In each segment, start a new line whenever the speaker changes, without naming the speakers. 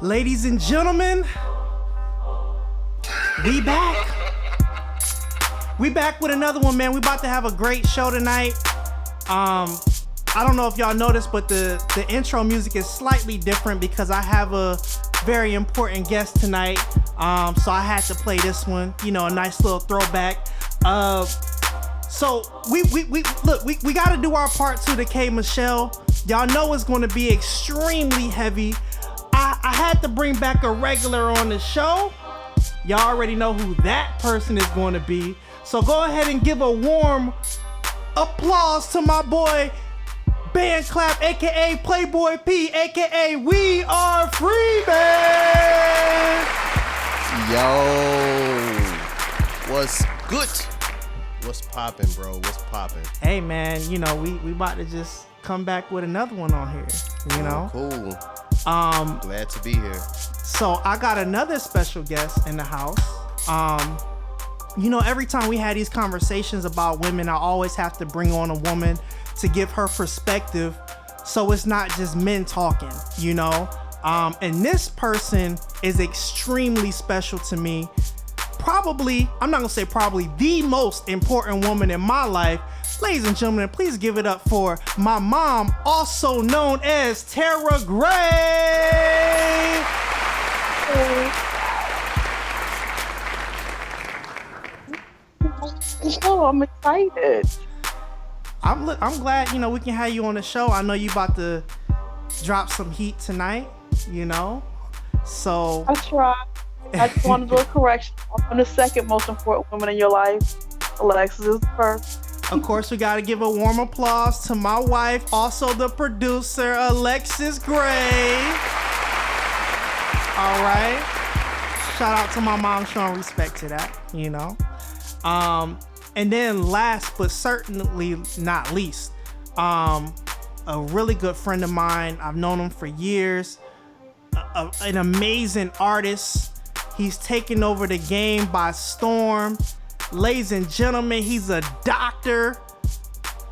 Ladies and gentlemen, we back. We back with another one, man. We about to have a great show tonight. I don't know if y'all noticed, but the intro music is slightly different because I have a very important guest tonight. So I had to play this one, you know, a nice little throwback. So we got to do our part to the K Michelle. Y'all know it's going to be extremely heavy. I had to bring back a regular on the show. Y'all already know who that person is going to be. So go ahead and give a warm applause to my boy, Band Clap, aka Playboy P, aka We Are Free, man.
Yo, what's good? What's poppin', bro? What's poppin'?
Hey, man, you know, we about to just come back with another one on here, you know?
Cool. Glad to be here.
So I got another special guest in the house. You know, every time we had these conversations about women, I always have to bring on a woman to give her perspective, so it's not just men talking, you know? And this person is extremely special to me. Probably, I'm not gonna say probably, the most important woman in my life. Ladies and gentlemen, please give it up for my mom, also known as Tara Gray.
Oh, I'm excited.
I'm glad, you know, we can have you on the show. I know you about to drop some heat tonight, you know, so.
I tried. I just want to do a correction. I'm the second most important woman in your life. Alexis is the first.
Of course, we got to give a warm applause to my wife, also the producer, Alexis Gray. All right. Shout out to my mom showing respect to that, you know. And then last but certainly not least, a really good friend of mine. I've known him for years. An amazing artist. He's taken over the game by storm. Ladies and gentlemen, he's a doctor.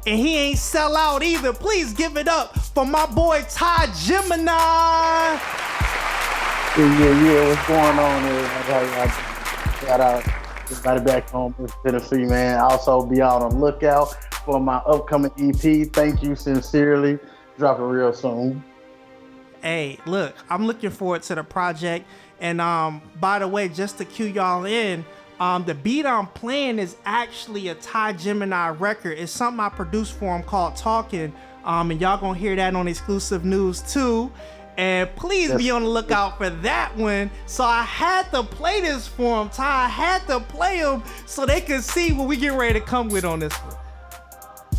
And he ain't sell out either. Please give it up for my boy Ty Gemini.
Yeah. What's going on there? I got out. Everybody back home in Tennessee, man. Also be out on the lookout for my upcoming EP. Thank you sincerely. Dropping real soon.
Hey, look, I'm looking forward to the project. And by the way, just to cue y'all in, the beat I'm playing is actually a Ty Gemini record. It's something I produced for him called Talking. And y'all gonna hear that on exclusive news too. And please be on the lookout for that one. So I had to play this for him, Ty. I had to play him so they could see what we get ready to come with on this one.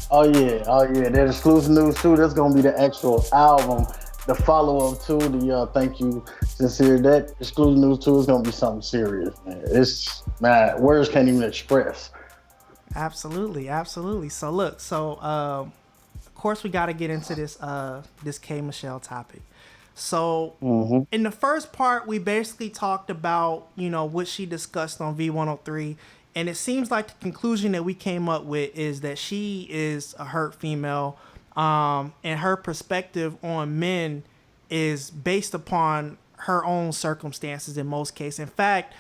Oh yeah. That exclusive news too. That's gonna be the actual album. The follow-up to the Thank You Sincere. That exclusive news too is gonna be something serious, man. It's, man, words can't even express.
Absolutely. So look, of course we gotta get into this K Michelle topic. So in the first part, we basically talked about, you know, what she discussed on V103. And it seems like the conclusion that we came up with is that she is a hurt female. And her perspective on men is based upon her own circumstances in most cases. In fact,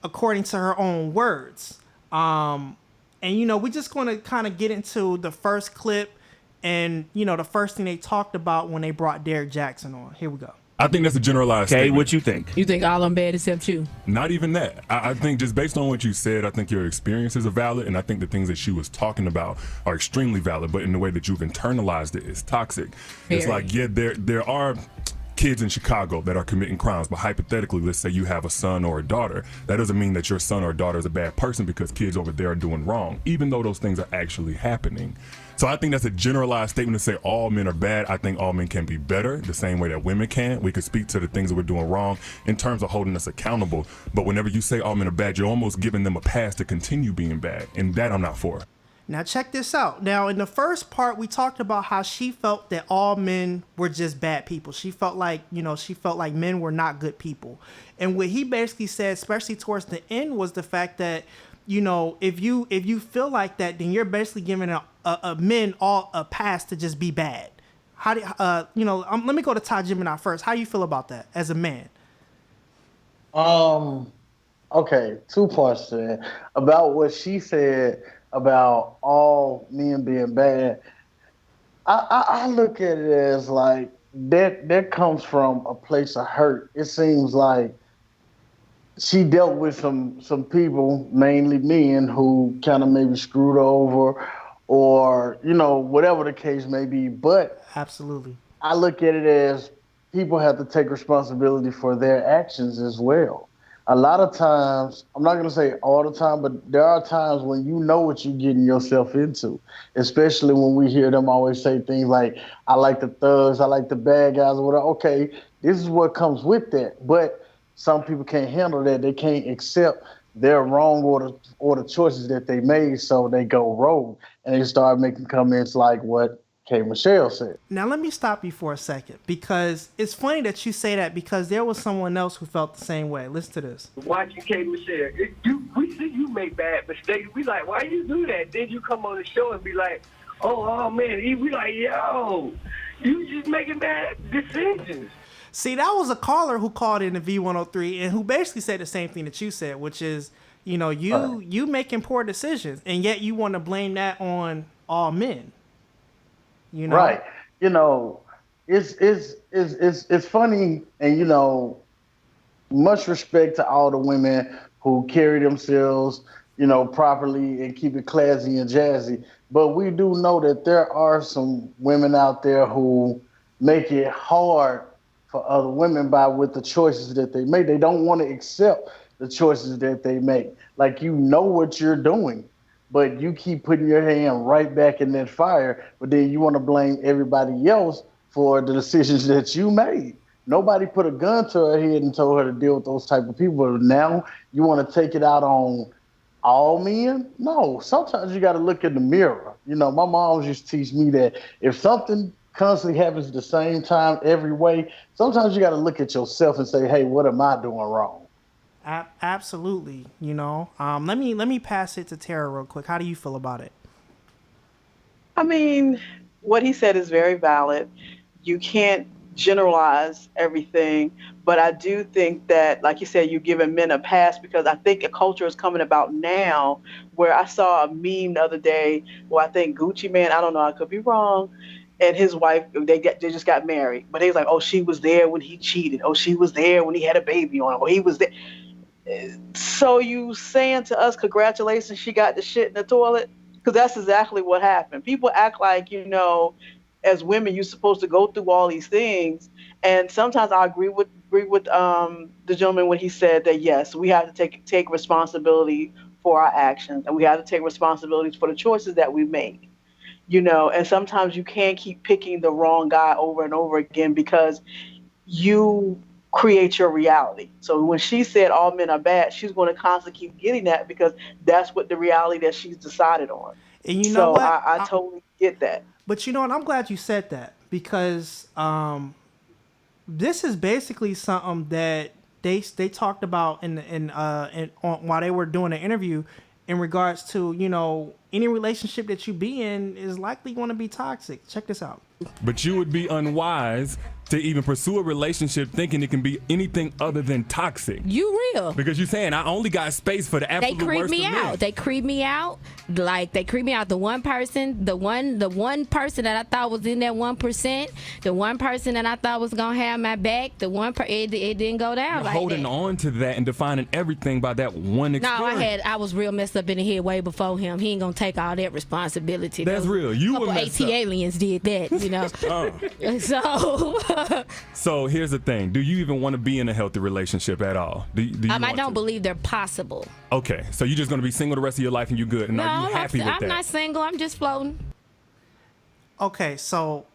according to her own words. And, you know, we're just going to kind of get into the first clip and, you know, the first thing they talked about when they brought Derek Jackson on. Here we go.
I think that's a generalized statement.
What you think?
You think all I'm bad except you?
Not even that. I think just based on what you said, I think your experiences are valid, and I think the things that she was talking about are extremely valid, but in the way that you've internalized it is toxic. It's like, yeah, there are kids in Chicago that are committing crimes, but hypothetically, let's say you have a son or a daughter. That doesn't mean that your son or daughter is a bad person because kids over there are doing wrong, even though those things are actually happening. So I think that's a generalized statement to say all men are bad. I think all men can be better, the same way that women can. We could speak to the things that we're doing wrong in terms of holding us accountable. But whenever you say all men are bad, you're almost giving them a pass to continue being bad. And that I'm not for.
Now check this out. Now in the first part, we talked about how she felt that all men were just bad people. She felt like, you know, men were not good people. And what he basically said, especially towards the end, was the fact that, you know, if you feel like that, then you're basically giving a men all a pass to just be bad. How do let me go to Ty Gemini first. How do you feel about that as a man?
Um, okay, two parts to that. About what she said about all men being bad. I look at it as like that comes from a place of hurt. It seems like she dealt with some people, mainly men, who kind of maybe screwed her over, or whatever the case may be. But
Absolutely.
I look at it as people have to take responsibility for their actions as well. A lot of times, I'm not going to say all the time, but there are times when you know what you're getting yourself into, especially when we hear them always say things like, I like the thugs, I like the bad guys, or whatever. Okay, this is what comes with that. But some people can't handle that. They can't accept their wrong or the choices that they made, so they go rogue and they start making comments like what K. Michelle said.
Now let me stop you for a second because it's funny that you say that because there was someone else who felt the same way. Listen to this.
Watching K. Michelle, we see you make bad mistakes. We like, why you do that? Then you come on the show and be like, oh man, we like, yo, you just making bad decisions.
See, that was a caller who called in the V103 and who basically said the same thing that you said, which is, you making poor decisions, and yet you want to blame that on all men.
Right. It's funny, and much respect to all the women who carry themselves, properly and keep it classy and jazzy. But we do know that there are some women out there who make it hard for other women with the choices that they make. They don't want to accept the choices that they make. Like, what you're doing, but you keep putting your hand right back in that fire, but then you want to blame everybody else for the decisions that you made. Nobody put a gun to her head and told her to deal with those type of people. But now you want to take it out on all men? No, sometimes you got to look in the mirror. My mom used to teach me that if something constantly happens at the same time every way, sometimes you got to look at yourself and say, hey, what am I doing wrong?
Absolutely. Let me pass it to Tara real quick. How do you feel about it?
I mean, what he said is very valid. You can't generalize everything, but I do think that, like you said, you're giving men a pass because I think a culture is coming about now where I saw a meme the other day where I think Gucci Man, I don't know, I could be wrong, and his wife, they just got married, but they was like, oh, she was there when he cheated. Oh, she was there when he had a baby on him. Oh, he was there. So you saying to us, congratulations, she got the shit in the toilet? Because that's exactly what happened. People act like, as women, you're supposed to go through all these things. And sometimes I agree with the gentleman when he said that, yes, we have to take responsibility for our actions, and we have to take responsibilities for the choices that we make. And sometimes you can't keep picking the wrong guy over and over again because you create your reality. So when she said all men are bad, she's going to constantly keep getting that because that's what the reality that she's decided on.
And you know what?
I totally get that.
But you know what? I'm glad you said that because this is basically something that they talked about while they were doing an interview in regards to any relationship that you be in is likely going to be toxic. Check this out.
But you would be unwise to even pursue a relationship thinking it can be anything other than toxic.
You real.
Because you're saying I only got space for the absolute worst of men.
They creep me out. Like, they creep me out. The one person that I thought was in that 1%, the one person that I thought was going to have my back, it didn't go down
You're
like
holding
that.
on to that and defining everything by that one experience.
No, I was real messed up in the head way before him. He ain't going to take all that responsibility.
That's real. You were messed up.
aliens did that,
So here's the thing. Do you even want to be in a healthy relationship at all? Do you
I don't believe they're possible.
Okay, so you're just going to be single the rest of your life and you're good. And are you happy with that?
I'm not single. I'm just floating.
Okay, so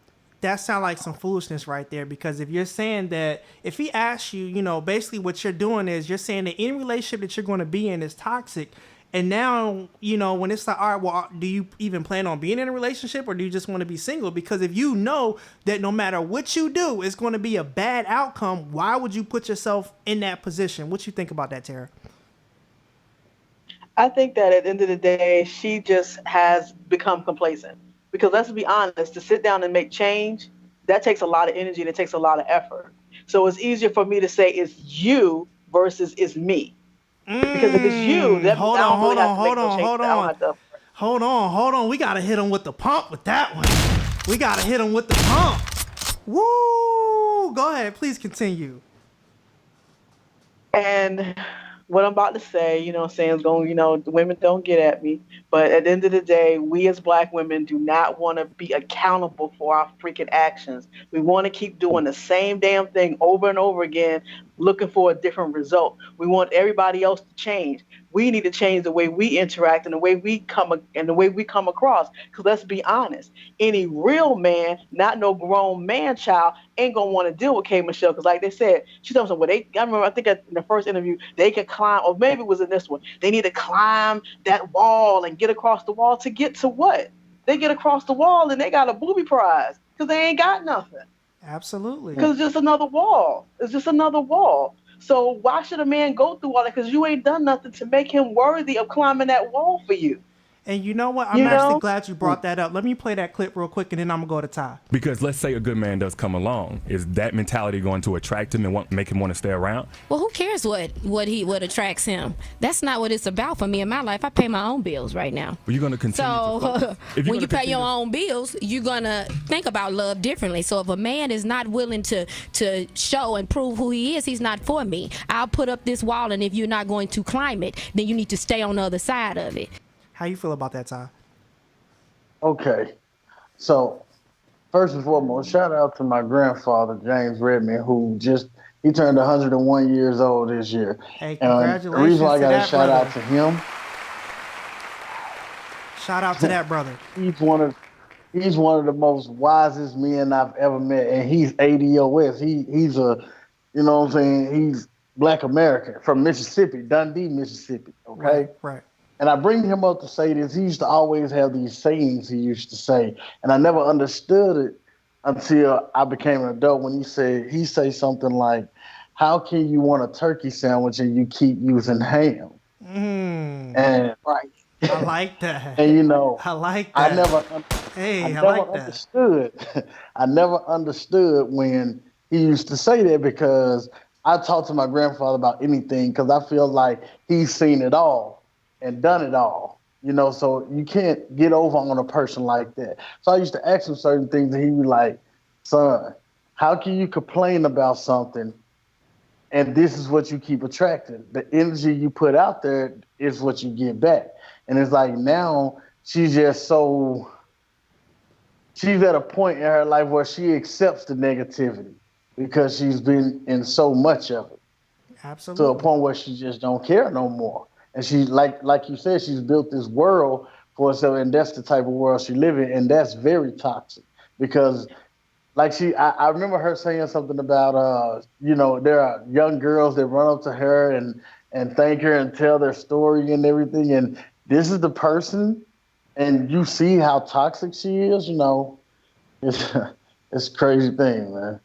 that sounds like some foolishness right there because if you're saying that, if he asks you, basically what you're doing is you're saying that any relationship that you're going to be in is toxic. And now, when it's like, all right, well, do you even plan on being in a relationship or do you just want to be single? Because if you know that no matter what you do, it's going to be a bad outcome, why would you put yourself in that position? What you think about that, Tara?
I think that at the end of the day, she just has become complacent. Because let's be honest, to sit down and make change, that takes a lot of energy and it takes a lot of effort. So it's easier for me to say it's you versus it's me. Because if it's you, that means I don't really have to make no changes. I don't have to.
Hold on. We gotta hit him with the pump with that one. We gotta hit him with the pump. Woo! Go ahead, please continue.
And what I'm about to say, you know what I'm saying, is going, the women don't get at me. But at the end of the day, we as black women do not want to be accountable for our freaking actions. We want to keep doing the same damn thing over and over again, looking for a different result. We want everybody else to change. We need to change the way we interact and the way we come across. Because let's be honest, any real man, not no grown man child, ain't gonna want to deal with K Michelle. Because like they said, she told me, I remember, I think in the first interview, they could climb, or maybe it was in this one, they need to climb that wall and get across the wall to get to what? They get across the wall and they got a booby prize because they ain't got nothing.
Absolutely.
Because it's just another wall. It's just another wall. So why should a man go through all that? Because you ain't done nothing to make him worthy of climbing that wall for you.
And you know what? I'm actually glad you brought that up. Let me play that clip real quick, and then I'm going to go to Ty.
Because let's say a good man does come along. Is that mentality going to attract him and make him want to stay around?
Well, who cares what attracts him? That's not what it's about for me in my life. I pay my own bills right now.
Well, you're going to continue.
So when you pay your own bills, you're going to think about love differently. So if a man is not willing to show and prove who he is, he's not for me. I'll put up this wall, and if you're not going to climb it, then you need to stay on the other side of it.
How you feel about that, Ty?
Okay. So, first and foremost, shout out to my grandfather, James Redman, he turned 101 years old this year.
Hey, congratulations.
The reason why I got to shout
brother.
out to him.
Shout out to that brother.
He's one of the most wisest men I've ever met, and he's ADOS. He's a, you know what I'm saying, he's Black American from Mississippi, Dundee, Mississippi, okay?
Right.
And I bring him up to say this. He used to always have these sayings he used to say, and I never understood it until I became an adult when he say something like, how can you want a turkey sandwich and you keep using ham? And
right.
I like that.
And
I like that.
I never understood. I never understood when he used to say that, because I talk to my grandfather about anything because I feel like he's seen it all and done it all, so you can't get over on a person like that. So I used to ask him certain things, and he'd be like, son, how can you complain about something and this is what you keep attracting? The energy you put out there is what you get back. And it's like now she's at a point in her life where she accepts the negativity because she's been in so much of it.
Absolutely.
To a point where she just don't care no more. And she, like you said, she's built this world for herself, and that's the type of world she lives in, and that's very toxic. Because, I remember her saying something about, there are young girls that run up to her and thank her and tell their story and everything, and this is the person, and you see how toxic she is. It's a crazy thing, man.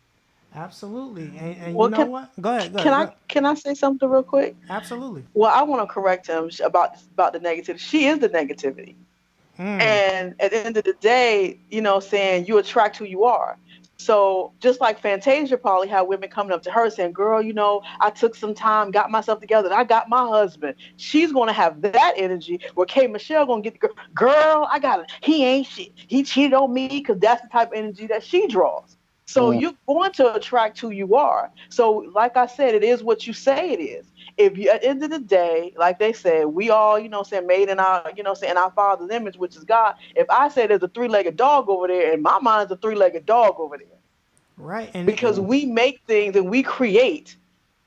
Absolutely. And
well,
you know what? Go ahead.
Can I say something real quick?
Absolutely.
Well, I want to correct him about the negativity. She is the negativity. And at the end of the day, saying you attract who you are. So just like Fantasia probably had women coming up to her saying, girl, I took some time, got myself together, and I got my husband. She's going to have that energy where K Michelle going to get the girl, I got it. He ain't shit. He cheated on me, because that's the type of energy that she draws. So you're going to attract who you are. So like I said, it is what you say it is. If you, at the end of the day, like they said, we all, made in our, in our Father's image, which is God. If I say there's a three-legged dog over there, in my mind, there's a three-legged dog over there.
Right. And
because we make things and we create,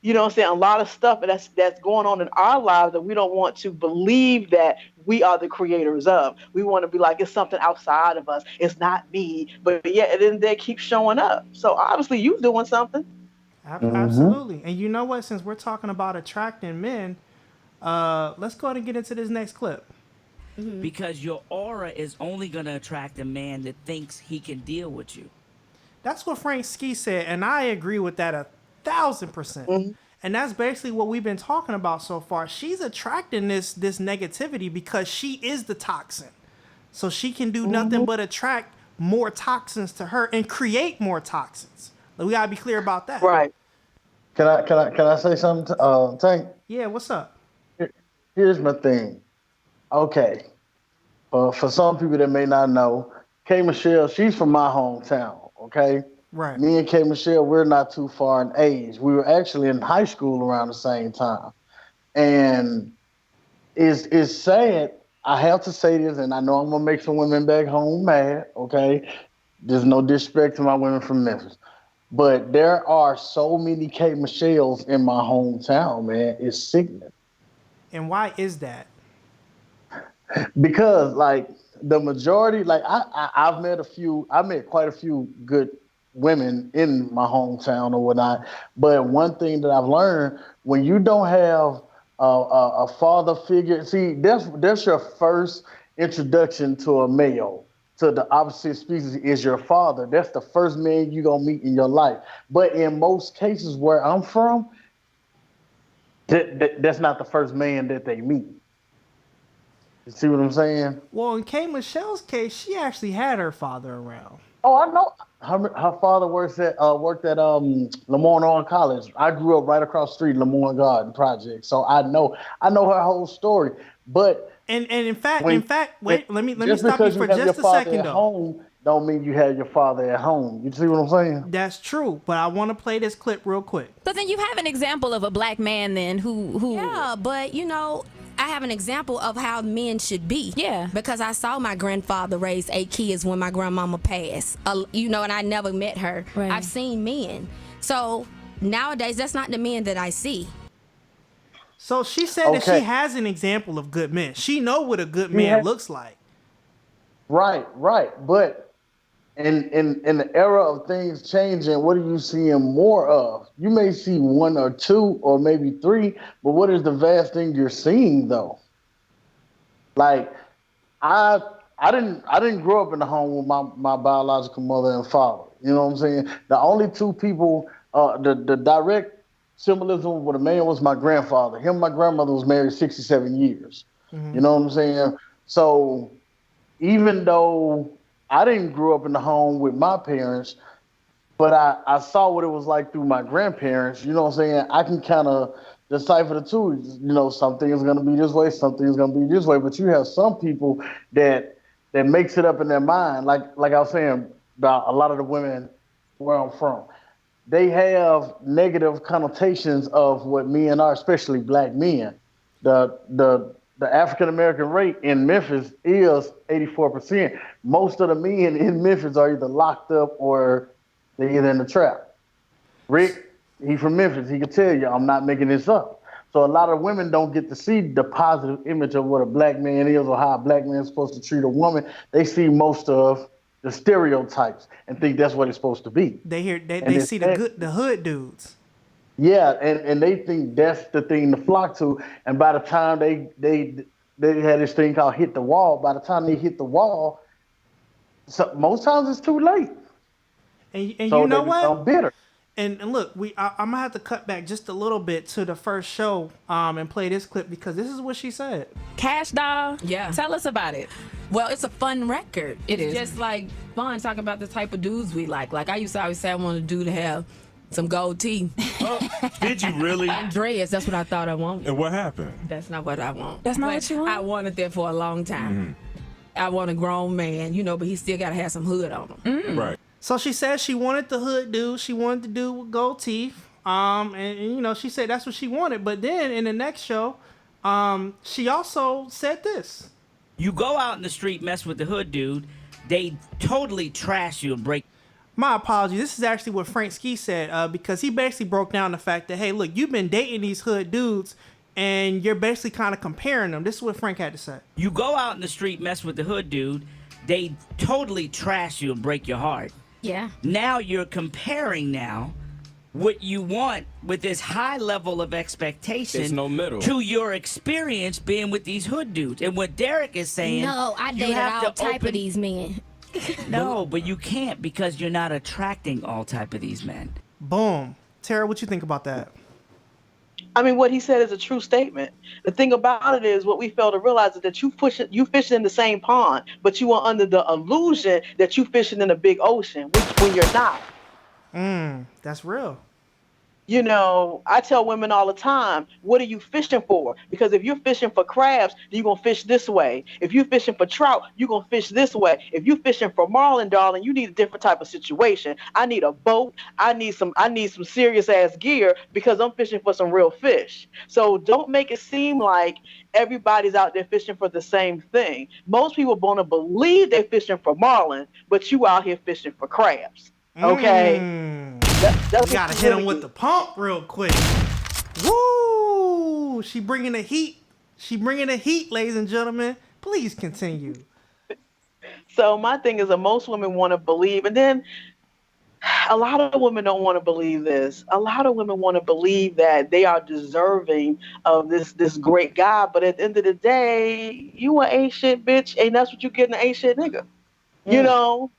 a lot of stuff that's going on in our lives that we don't want to believe that we are the creators of. We want to be like, it's something outside of us. It's not me. But yet, then they keep showing up. So obviously you're doing something.
Absolutely. And you know what? Since we're talking about attracting men, let's go ahead and get into this next clip.
Because your aura is only going to attract a man that thinks he can deal with you.
That's what Frank Ski said, and I agree with that 1,000%. And that's basically what we've been talking about so far. She's attracting this negativity because she is the toxin. So she can do nothing but attract more toxins to her and create more toxins. We gotta be clear about that.
Right.
Can I say something? Tank.
Yeah, what's up?
Here's my thing. Okay, for some people that may not know, K Michelle, she's from my hometown. Okay,
Right.
me and K Michelle, we're not too far in age. We were actually in high school around the same time, and it's sad. I have to say this, and I know I'm gonna make some women back home mad. Okay, there's no disrespect to my women from Memphis, but there are so many K Michelles in my hometown, man. It's sickening.
And why is that?
Because like the majority, like I've met I met quite a few good women in my hometown or whatnot. But one thing that I've learned, when you don't have a father figure, see, that's your first introduction to a male. To the opposite species is your father. That's the first man you gonna meet in your life. But in most cases where I'm from, that's not the first man that they meet. You see what I'm saying?
Well, in K Michelle's case, she actually had her father around.
Oh, I know. Her father worked at Lemoyne on College. I grew up right across the street, Lemoyne Garden Project. So I know her whole story. But
And in fact, wait, let me
just
stop you
because
for
you have your
just a
father
second
at
though.
home, don't mean you have your father at home. You see what I'm saying?
That's true, but I want to play this clip real quick.
But then you have an example of a black man then who
Yeah, but you know, I have an example of how men should be.
Yeah.
Because I saw my grandfather raise 8 kids when my grandmama passed. You know, and I never met her.
Right.
I've seen men. So nowadays, that's not the men that I see.
So she said that
Okay.
she has an example of good men. She know what a good man looks like.
Right. But in the era of things changing, what are you seeing more of? You may see one or two or maybe three, but what is the vast thing you're seeing though? Like I I didn't grow up in the home with my biological mother and father. You know what I'm saying? The only two people, the direct symbolism with a man was my grandfather. Him and my grandmother was married 67 years. You know what I'm saying? So even though I didn't grow up in the home with my parents, but I saw what it was like through my grandparents. You know what I'm saying? I can kind of decipher the two. You know, something is going to be this way, something is going to be this way. But you have some people that makes it up in their mind. Like I was saying about a lot of the women where I'm from, they have negative connotations of what men are, especially black men. The African American rate in Memphis is 84%. Most of the men in Memphis are either locked up or they're either in the trap. Rick, he from Memphis. He can tell you, I'm not making this up. So a lot of women don't get to see the positive image of what a black man is or how a black man is supposed to treat a woman. They see most of the stereotypes and think that's what it's supposed to be.
They see the hood dudes.
Yeah, and they think that's the thing to flock to. And by the time they had this thing called hit the wall, by the time they hit the wall, most times it's too late.
And
so
you know
they
what?
become bitter.
And look, I'm gonna have to cut back just a little bit to the first show and play this clip because this is what she said.
Cash Doll,
Yeah.
tell us about it.
Well, it's a fun record.
It is.
Just like fun talking about the type of dudes we like. Like I used to always say I want a dude to have some gold teeth
Did you really?
and dreads. That's what I thought I wanted.
And what happened?
That's not what I want.
That's not
But
what you want?
I wanted that for a long time. I want a grown man, but he still got to have some hood on him.
Right.
So she said she wanted the hood dude. She wanted the dude with gold teeth. And she said that's what she wanted. But then in the next show, she also said this.
You go out in the street, mess with the hood dude, they totally trash you and break.
My apologies. This is actually what Frank Ski said because he basically broke down the fact that, hey, look, you've been dating these hood dudes and you're basically kind of comparing them. This is what Frank had to say.
You go out in the street, mess with the hood dude, they totally trash you and break your heart.
Yeah.
Now you're comparing what you want with this high level of expectation
There's no middle.
to your experience being with these hood dudes. And what Derek is saying,
No, I
you
dated
have
all
to
type
open-
of these men.
No, but you can't because you're not attracting all type of these men.
Boom. Tara, what you think about that?
I mean, what he said is a true statement. The thing about it is what we fail to realize is that you fishing in the same pond, but you are under the illusion that you fishing in a big ocean, when you're not.
That's real.
You know, I tell women all the time, what are you fishing for? Because if you're fishing for crabs, then you're gonna fish this way. If you're fishing for trout, you're gonna fish this way. If you're fishing for marlin, darling, you need a different type of situation. I need a boat. I need some serious ass gear because I'm fishing for some real fish. So don't make it seem like everybody's out there fishing for the same thing. Most people wanna believe they're fishing for marlin, but you out here fishing for crabs. Okay? That's
You
what
gotta
you
hit
really
him with
do.
the pump real quick. Woo! She bringing the heat. She bringing the heat, ladies and gentlemen. Please continue.
So my thing is that most women want to believe, and then a lot of women don't want to believe this. A lot of women want to believe that they are deserving of this great guy, but at the end of the day, you an ain't shit bitch, and that's what you get, an ain't shit nigga. You
Mm.
know.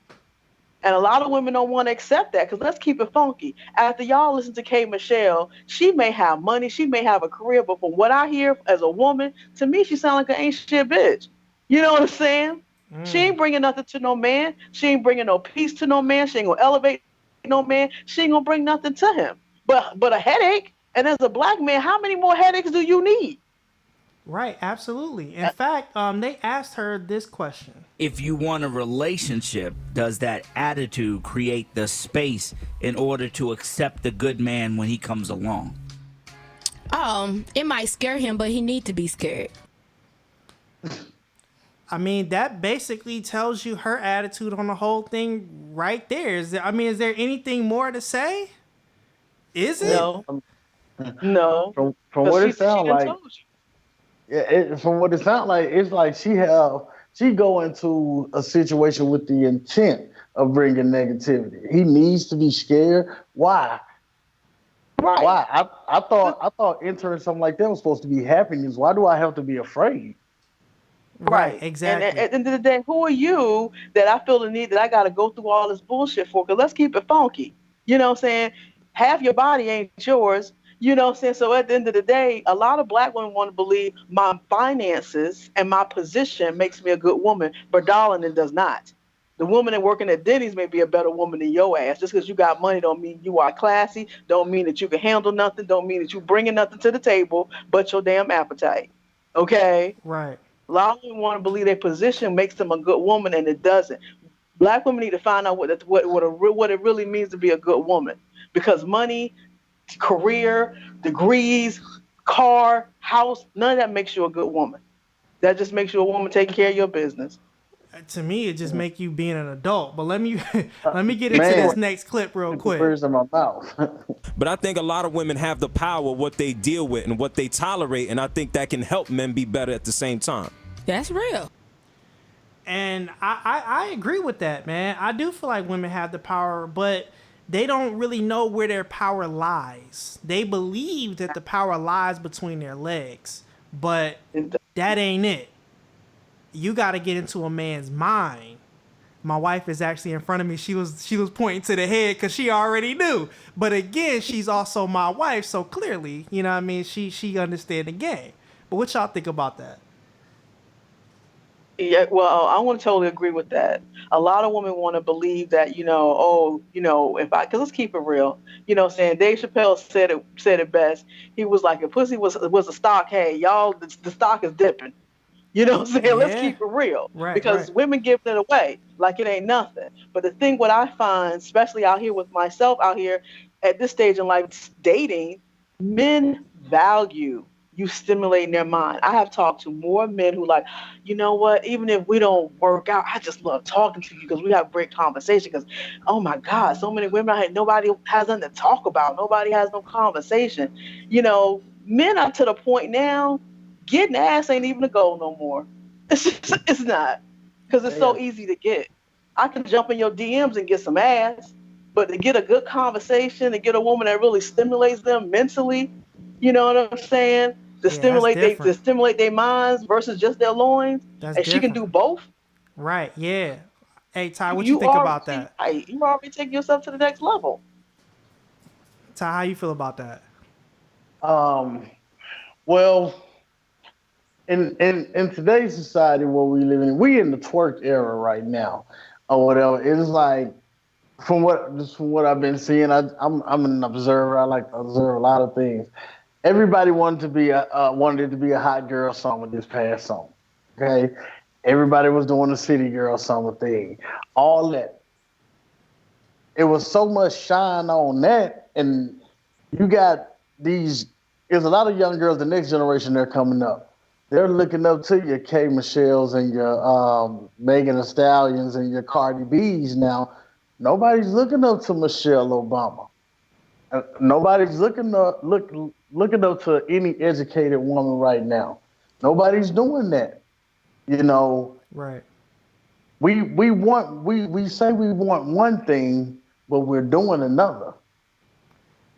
And a lot of women don't want to accept that because let's keep it funky. After y'all listen to K. Michelle, she may have money, she may have a career, but from what I hear as a woman, to me, she sounds like an ain't shit bitch. You know what I'm saying? She ain't bringing nothing to no man. She ain't bringing no peace to no man. She ain't gonna elevate no man. She ain't gonna bring nothing to him. But a headache. And as a black man, how many more headaches do you need?
Right, absolutely. In fact, they asked her this question.
If you want a relationship, does that attitude create the space in order to accept the good man when he comes along?
It might scare him, but he need to be scared.
I mean, that basically tells you her attitude on the whole thing right there. Is there anything more to say? Is it?
No, no,
From
because
what
she
it sounds
done
like,
told you.
yeah, from what it sounds like, it's like she go into a situation with the intent of bringing negativity. He needs to be scared. Why?
Right.
Why? I thought entering something like that was supposed to be happiness. Why do I have to be afraid?
Right,
Right. And
exactly.
at the end of the day, who are you that I feel the need that I got to go through all this bullshit for? Because let's keep it funky. You know what I'm saying? Half your body ain't yours. You know what I'm saying? So at the end of the day, a lot of black women want to believe my finances and my position makes me a good woman, but darling, it does not. The woman that working at Denny's may be a better woman than your ass. Just because you got money don't mean you are classy. Don't mean that you can handle nothing. Don't mean that you bringing nothing to the table but your damn appetite. Okay?
Right.
A lot of women want to believe their position makes them a good woman, and it doesn't. Black women need to find out what it really means to be a good woman, because money, career, degrees, car, house, none of that makes you a good woman. That just makes you a woman taking care of your business.
To me, it just make you being an adult. But let me let me get into
Man,
this next clip real
put the
quick.
words in my mouth.
But I think a lot of women have the power what they deal with and what they tolerate, and I think that can help men be better at the same time.
That's real.
And I agree with that, man. I do feel like women have the power, but they don't really know where their power lies. They believe that the power lies between their legs, but that ain't it. You got to get into a man's mind. My wife is actually in front of me. She was pointing to the head because she already knew. But again, she's also my wife, so clearly, you know what I mean, she understand the game. But what y'all think about that?
Yeah, well, I want to totally agree with that. A lot of women want to believe that, if because let's keep it real. Saying Dave Chappelle said it best. He was like, if pussy was a stock, hey, y'all, the stock is dipping. You know what I'm saying? Let's
Yeah.
keep it real.
Right,
Because
right.
women giving it away like it ain't nothing. But the thing what I find, especially out here with myself out here at this stage in life dating, men value you stimulating their mind. I have talked to more men who like, you know what, even if we don't work out, I just love talking to you because we have great conversation. Because, oh my God, so many women, nobody has nothing to talk about. Nobody has no conversation. Men are to the point now getting ass ain't even a goal no more. It's not, because it's
Yeah.
so easy to get. I can jump in your DMs and get some ass, but to get a good conversation, to get a woman that really stimulates them mentally, you know what I'm saying? To
Yeah, that's
stimulate
different.
their minds versus just their loins,
That's
and she can
different.
do both.
Right, yeah. Hey, Ty, what you
You
think about
already
that?
right. You already taking yourself to the next level.
Ty, how you feel about that?
um, well, in today's society where we live in the twerk era right now, or whatever. It's like From what I've been seeing, I'm an observer. I like to observe a lot of things. Everybody wanted it to be a hot girl summer this past summer. Okay, everybody was doing the city girl summer thing. All that. It was so much shine on that, and you got these. There's a lot of young girls. The next generation they're coming up. They're looking up to your K Michelle's and your Megan Thee Stallions and your Cardi B's now. Nobody's looking up to Michelle Obama. Nobody's looking up to any educated woman right now. Nobody's doing that. You know,
Right.
we say we want one thing, but we're doing another.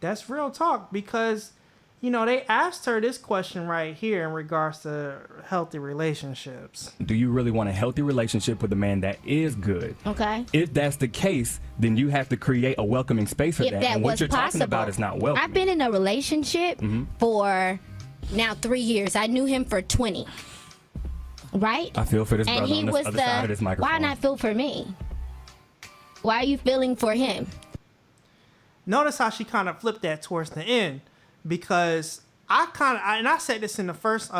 That's real talk because, they asked her this question right here in regards to healthy relationships.
Do you really want a healthy relationship with a man that is good?
Okay.
If that's the case, then you have to create a welcoming space for
If
that.
that
And what
was
you're talking
possible.
about is not welcoming.
I've been in a relationship for now 3 years. I knew him for 20. Right?
I feel for this
and
brother
he
on this
was
other side of this microphone.
why not feel for me? Why are you feeling for him?
Notice how she kind of flipped that towards the end, because I said this in the first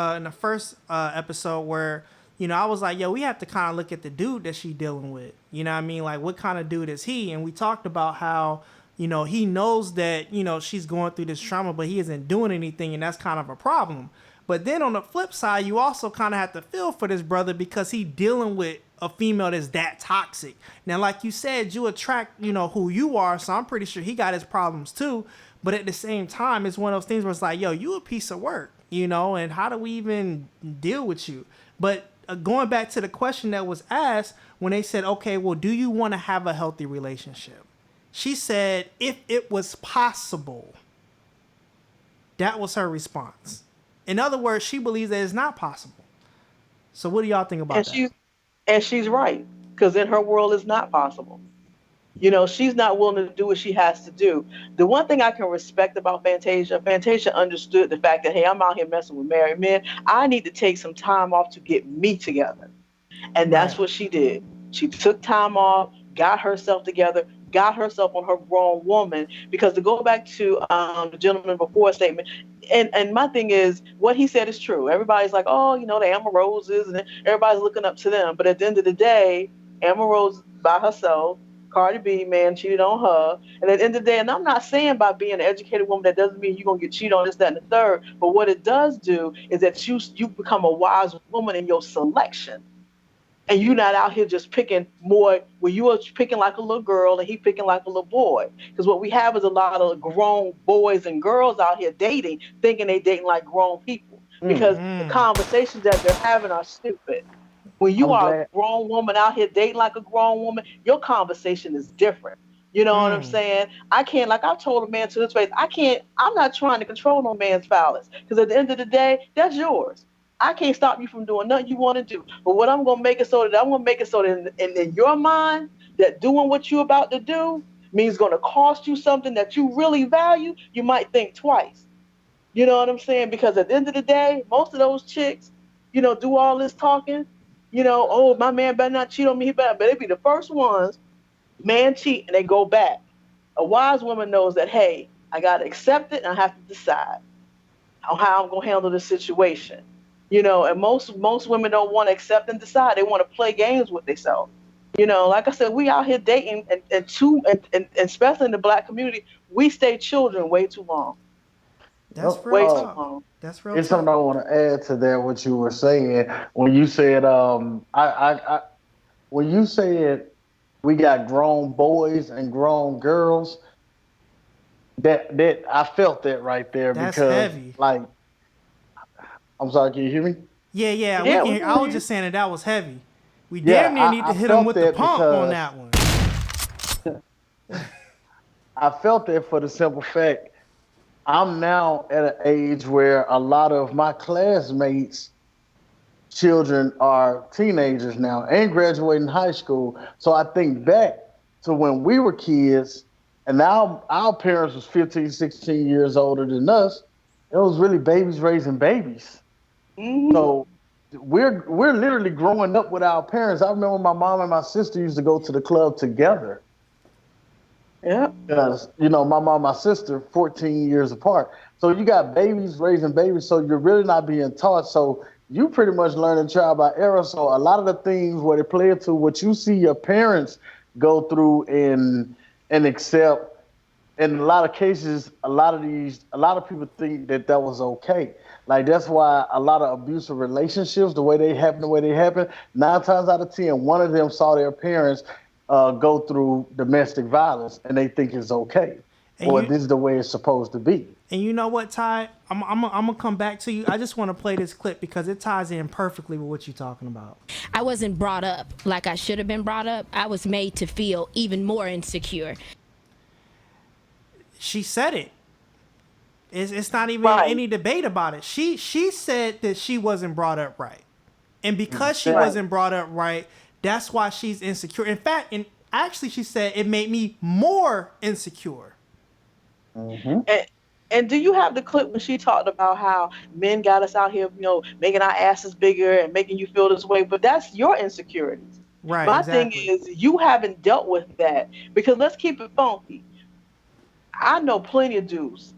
episode where I was like, yo, we have to kind of look at the dude that she dealing with. You know what I mean? Like, what kind of dude is he? And we talked about how he knows that she's going through this trauma, but he isn't doing anything, and that's kind of a problem. But then on the flip side, you also kind of have to feel for this brother because he dealing with a female that's that toxic. Now, like you said, you attract, who you are. So I'm pretty sure he got his problems too. But at the same time, it's one of those things where it's like, yo, you a piece of work, and how do we even deal with you? But going back to the question that was asked when they said, okay, well, do you want to have a healthy relationship? She said, if it was possible. That was her response. In other words, she believes that it's not possible. So what do y'all think about that?
And she's right, because in her world, it's not possible. She's not willing to do what she has to do. The one thing I can respect about Fantasia understood the fact that, hey, I'm out here messing with married men. I need to take some time off to get me together. And that's what she did. She took time off, got herself together, got herself on her grown woman. Because to go back to the gentleman before statement, and my thing is, what he said is true. Everybody's like, oh, the Amber Roses, and everybody's looking up to them. But at the end of the day, Amber Rose by herself, Cardi B, man, cheated on her. And at the end of the day, and I'm not saying by being an educated woman, that doesn't mean you're going to get cheated on this, that, and the third. But what it does do is that you become a wise woman in your selection. And you're not out here just picking more, where you are picking like a little girl and he picking like a little boy. Because what we have is a lot of grown boys and girls out here dating, thinking they dating like grown people. Because the conversations that they're having are stupid. When you are a grown woman out here dating like a grown woman, your conversation is different. You know what I'm saying? I can't, like I told a man to his face, I'm not trying to control no man's violence. Because at the end of the day, that's yours. I can't stop you from doing nothing you want to do. But what I'm going to make it so that in your mind, that doing what you're about to do means going to cost you something that you really value, you might think twice. You know what I'm saying? Because at the end of the day, most of those chicks, do all this talking, oh, my man better not cheat on me. But they be the first ones, man cheat, and they go back. A wise woman knows that, hey, I got to accept it and I have to decide on how I'm going to handle this situation. And most women don't want to accept and decide. They want to play games with themselves. Like I said, we out here dating and especially in the Black community, we stay children way too long.
That's
way
real
too
talk.
long.
That's real
It's
talk.
something I want to add to that. What you were saying when you said, when you said we got grown boys and grown girls, that I felt that right there.
That's
because
heavy.
Like, I'm sorry, can you hear me?
Yeah.
Yeah,
We
we
can,
can
I was
hear
just saying that was heavy. We
Yeah,
damn near need to
I
hit him
felt
with the
that
pump on that one.
I felt that for the simple fact, I'm now at an age where a lot of my classmates' children are teenagers now and graduating high school. So I think back to when we were kids, and now our parents was 15, 16 years older than us. It was really babies raising babies.
Mm-hmm.
So we're literally growing up with our parents. I remember my mom and my sister used to go to the club together.
Yeah.
Because, my mom and my sister, 14 years apart. So you got babies raising babies, so you're really not being taught. So you pretty much learning trial by error. So a lot of the things where they play into what you see your parents go through and accept, in a lot of cases, a lot of people think that that was okay. Like that's why a lot of abusive relationships, the way they happen, 9 times out of 10, one of them saw their parents go through domestic violence, and they think it's okay,
And
or
you
this is the way it's supposed to be.
and you know what, Ty? I'm gonna come back to you. I just want to play this clip because it ties in perfectly with what you're talking about.
I wasn't brought up like I should have been brought up. I was made to feel even more insecure.
She said it. It's not even
Right.
any debate about it. She said that she wasn't brought up right, and because she
Right.
wasn't brought up right, that's why she's insecure. In fact, and actually, she said it made me more insecure.
And, and do you have the clip when she talked about how men got us out here, making our asses bigger and making you feel this way? But that's your insecurities.
Right.
My
exactly.
thing is, you haven't dealt with that because let's keep it funky. I know plenty of dudes.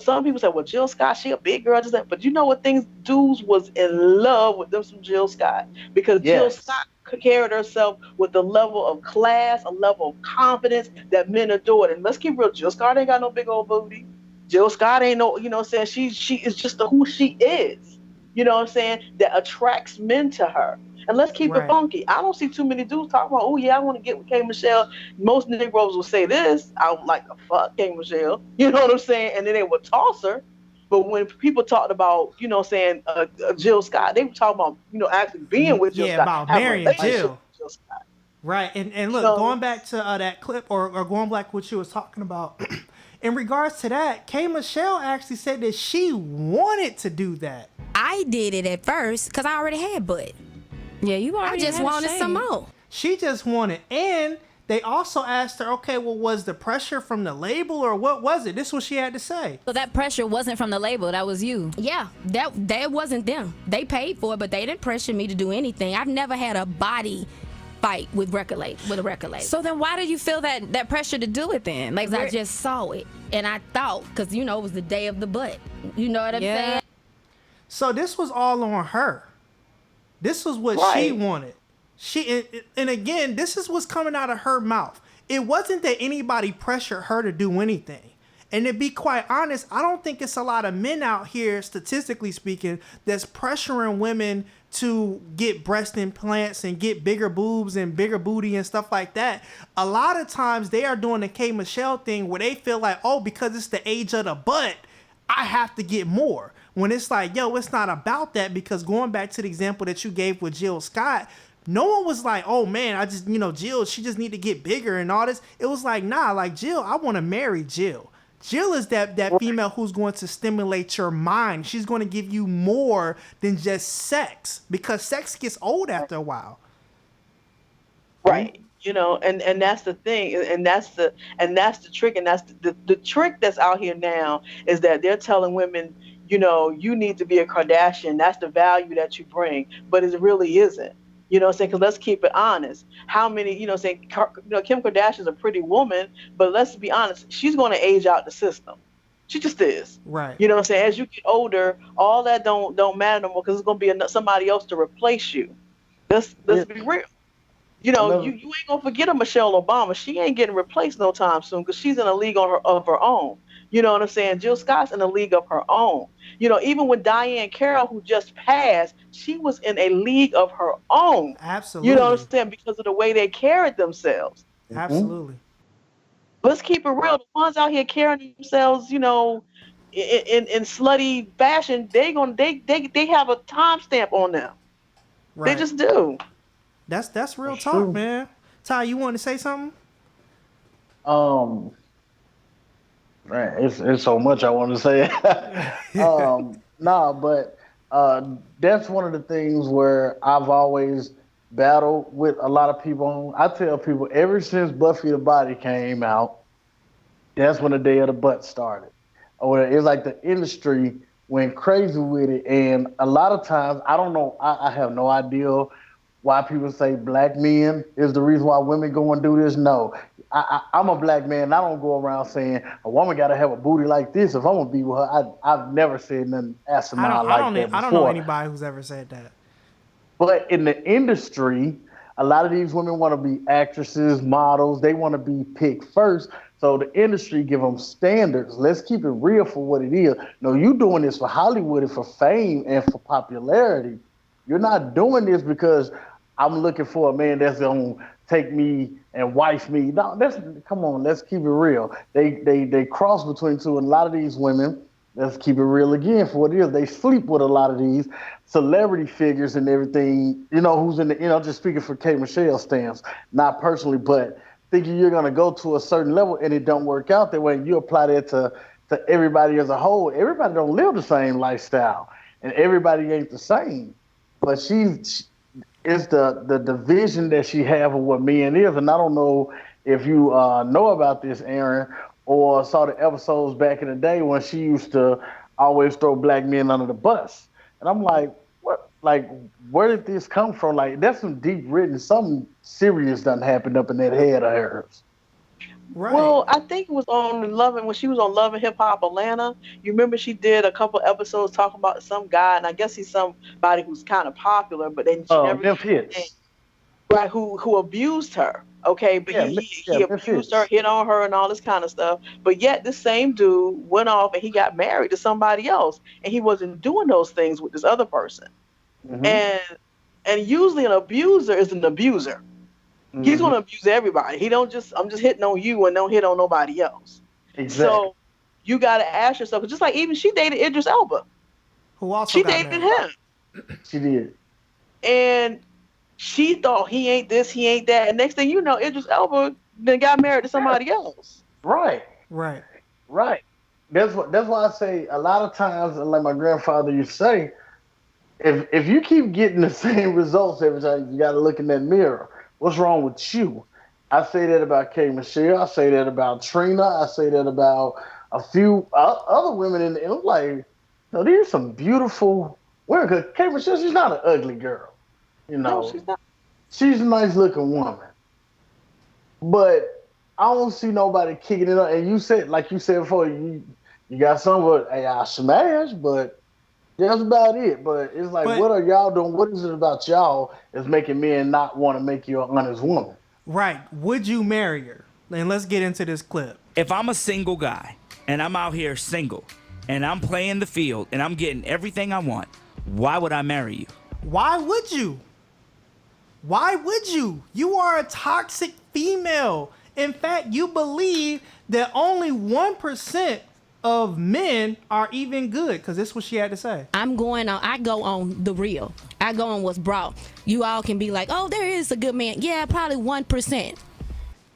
Some people say, "Well, Jill Scott, she a big girl," just that. But you know what? Things dudes was in love with them some Jill Scott because Jill
Yes.
Scott carried herself with a level of class, a level of confidence that men adored. And let's keep real, Jill Scott ain't got no big old booty. Jill Scott ain't no, what I'm saying, she is just who she is. You know what I'm saying? That attracts men to her. And let's keep it
Right.
funky. I don't see too many dudes talking about, oh yeah, I want to get with K Michelle. Most Negroes will say this, I don't like the fuck K Michelle. You know what I'm saying? And then they would toss her. But when people talked about, Jill Scott, they were talking about, actually being with Jill
Yeah,
Scott,
about
having a
marrying
relationship
Jill.
with Jill Scott.
Right. And look,
So,
going back to that clip or going back what you was talking about, in regards to that, K Michelle actually said that she wanted to do that.
I did it at first because I already had butt.
Yeah, you
I
already
just
had a
wanted some
shame.
more.
She just wanted, and they also asked her, okay, well, was the pressure from the label or what was it? This is what she had to say.
So that pressure wasn't from the label. That was you.
Yeah, that wasn't them. They paid for it, but they didn't pressure me to do anything. I've never had a body fight with a record label.
So then why did you feel that pressure to do it then? Like,
'Cause I just saw it and I thought, because it was the day of the butt. You know what I'm
Yeah.
saying?
So this was all on her. This was what she
Right.
wanted. And again, this is what's coming out of her mouth. It wasn't that anybody pressured her to do anything. And to be quite honest, I don't think it's a lot of men out here, statistically speaking, that's pressuring women to get breast implants and get bigger boobs and bigger booty and stuff like that. A lot of times they are doing the K Michelle thing where they feel like, oh, because it's the age of the butt, I have to get more. When it's like, yo, it's not about that, because going back to the example that you gave with Jill Scott, no one was like, oh man, I just, Jill, she just need to get bigger and all this. It was like, nah, like Jill, I want to marry Jill. Jill is that female who's going to stimulate your mind. She's going to give you more than just sex, because sex gets old after a while.
right. And that's the thing, and that's the trick, and that's the trick that's out here now is that they're telling women, you need to be a Kardashian. That's the value that you bring, but it really isn't. You know what I'm saying? Because let's keep it honest. How many, Kim Kardashian's a pretty woman, but let's be honest, she's going to age out the system. She just is.
Right.
You know what I'm saying? As you get older, all that don't matter no more, because it's going to be somebody else to replace you. Let's be real. You ain't gonna forget a Michelle Obama. She ain't getting replaced no time soon, because she's in a league of her own. You know what I'm saying? Jill Scott's in a league of her own. Even with Diane Carroll, who just passed, she was in a league of her own.
Absolutely.
You know what I'm saying? Because of the way they carried themselves.
Absolutely.
Let's keep it real. The ones out here carrying themselves, in slutty fashion, they have a timestamp on them.
Right.
They just do.
That's real
That's
talk,
true.
man. Ty, you want to say something?
Man, it's so much I want to say. But that's one of the things where I've always battled with a lot of people. I tell people, ever since Buffy the Body came out, that's when the day of the butt started. Or it's like the industry went crazy with it, and a lot of times I don't know. I have no idea why people say black men is the reason why women go and do this. No, I'm a black man. I don't go around saying a woman got to have a booty like this. If I'm gonna be with her, I've never said nothing asinine like that before.
I don't know anybody who's ever said that.
But in the industry, a lot of these women want to be actresses, models. They want to be picked first. So the industry give them standards. Let's keep it real for what it is. No, you doing this for Hollywood and for fame and for popularity. You're not doing this because I'm looking for a man that's gonna take me and wife me. No, come on. Let's keep it real. They cross between two, and a lot of these women. Let's keep it real again for what it is. They sleep with a lot of these celebrity figures and everything, who's in the, just speaking for K. Michelle stance, not personally, but thinking you're going to go to a certain level and it don't work out that way. You apply that to everybody as a whole. Everybody don't live the same lifestyle and everybody ain't the same. But it's the division that she have of what men is. And I don't know if you know about this, Aaron, or saw the episodes back in the day when she used to always throw black men under the bus. And I'm like, what? Like, where did this come from? Like, that's some deep written, something serious done happened up in that head of hers.
Right. Well, I think it was on when she was on Love and Hip Hop Atlanta. You remember she did a couple episodes talking about some guy, and I guess he's somebody who's kind of popular, but then she never right, who abused her. Okay, but he abused her, hit on her, and all this kind of stuff. But yet this same dude went off and he got married to somebody else, and he wasn't doing those things with this other person. Mm-hmm. And usually an abuser is an abuser. Mm-hmm. He's going to abuse everybody. He don't just I'm just hitting on you and don't hit on nobody else. Exactly. So you got to ask yourself, just like even she dated Idris Elba,
who also
dated him.
She did,
and she thought he ain't this, he ain't that, and next thing you know, Idris Elba then got married to somebody else.
Right. That's why I say a lot of times, like my grandfather used to say, if you keep getting the same results every time, you got to look in that mirror. What's wrong with you? I say that about K. Michelle. I say that about Trina. I say that about a few other women, and I'm like, no, these are some beautiful women. Because K. Michelle, she's not an ugly girl.
No, she's not.
She's a nice looking woman. But I don't see nobody kicking it up. And you said, like you said before, you got some of it, hey, I smash, but that's about it. But it's like, what are y'all doing? What is it about y'all that's making men not want to make you an honest woman?
Right. Would you marry her? And let's get into this clip.
If I'm a single guy and I'm out here single and I'm playing the field and I'm getting everything I want, why would I marry you?
Why would you? Why would you? You are a toxic female. In fact, you believe that only 1% of men are even good, because this is what she had to say.
I go on the real. I go on what's brought. You all can be like, oh, there is a good man. Yeah, probably 1%.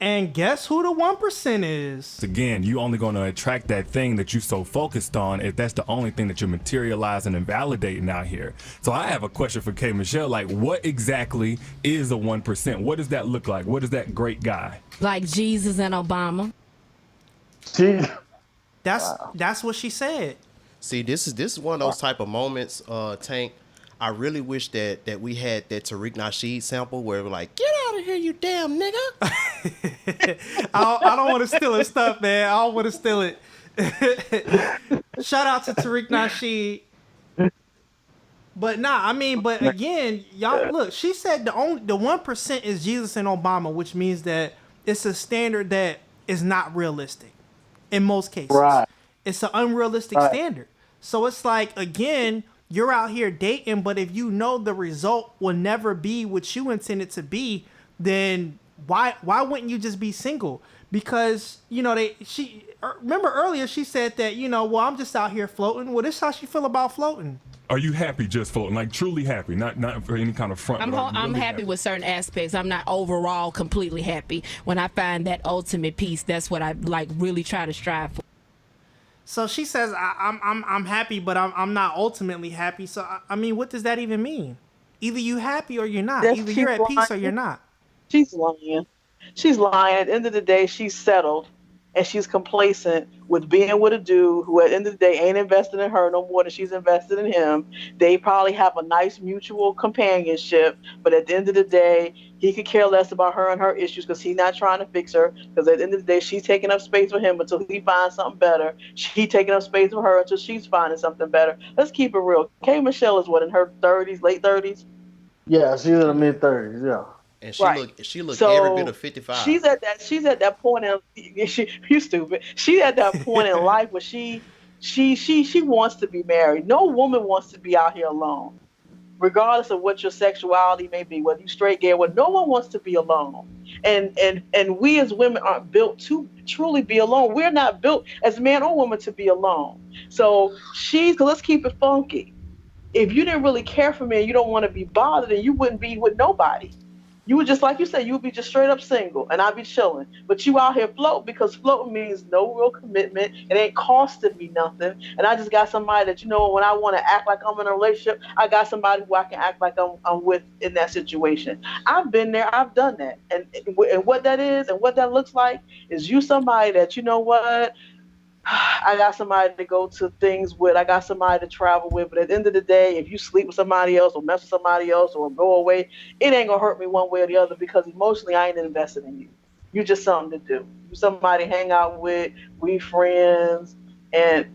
And guess who the 1% is?
Again, you only going to attract that thing that you so focused on if that's the only thing that you're materializing and validating out here. So I have a question for K. Michelle. Like, what exactly is a 1%? What does that look like? What is that great guy?
Like Jesus and Obama.
That's what she said.
See, this is one of those type of moments, Tank. I really wish that we had that Tariq Nasheed sample where we're like, get out of here, you damn nigga.
I don't want to steal his stuff, man. I don't want to steal it. Shout out to Tariq Nasheed. But but again, y'all look, she said the 1% is Jesus and Obama, which means that it's a standard that is not realistic in most cases. Right. It's an unrealistic standard. So it's like, again, you're out here dating, but if you know the result will never be what you intended to be, then why wouldn't you just be single? Because, remember earlier she said that, well, I'm just out here floating. Well, this is how she feel about floating.
Are you happy just floating? Like truly happy, not for any kind of front.
I'm happy with certain aspects. I'm not overall completely happy. When I find that ultimate peace, that's what I really try to strive for.
So she says, I'm happy, but I'm not ultimately happy. So, what does that even mean? Either you happy or you're not. Either you're at peace or you're not.
She's lying. She's lying. At the end of the day, she's settled. and she's complacent with being with a dude who at the end of the day ain't invested in her no more than she's invested in him. They probably have a nice mutual companionship, but at the end of the day, he could care less about her and her issues because he's not trying to fix her. Because at the end of the day, she's taking up space for him until he finds something better. She taking up space for her until she's finding something better. Let's keep it real. K. Michelle is what, in her 30s, late 30s?
Yeah, she's in the mid 30s. Yeah.
And
Right.
she look every bit
So
of 55.
she's at that point in you stupid. She's at that point in life where she wants to be married. No woman wants to be out here alone, regardless of what your sexuality may be, whether you straight, gay, what. No one wants to be alone. And we as women aren't built to truly be alone. We're not built as man or woman to be alone. So let's keep it funky. If you didn't really care for me and you don't want to be bothered, then you wouldn't be with nobody. You would just, like you said, you would be just straight up single and I'd be chilling. But you out here floating because floating means no real commitment. It ain't costing me nothing. And I just got somebody that, when I want to act like I'm in a relationship, I got somebody who I can act like I'm with in that situation. I've been there. I've done that. And what that is and what that looks like is you somebody that, you know what, I got somebody to go to things with. I got somebody to travel with. But at the end of the day, if you sleep with somebody else or mess with somebody else or go away, it ain't going to hurt me one way or the other because emotionally I ain't invested in you. You just something to do. You somebody to hang out with, we friends, and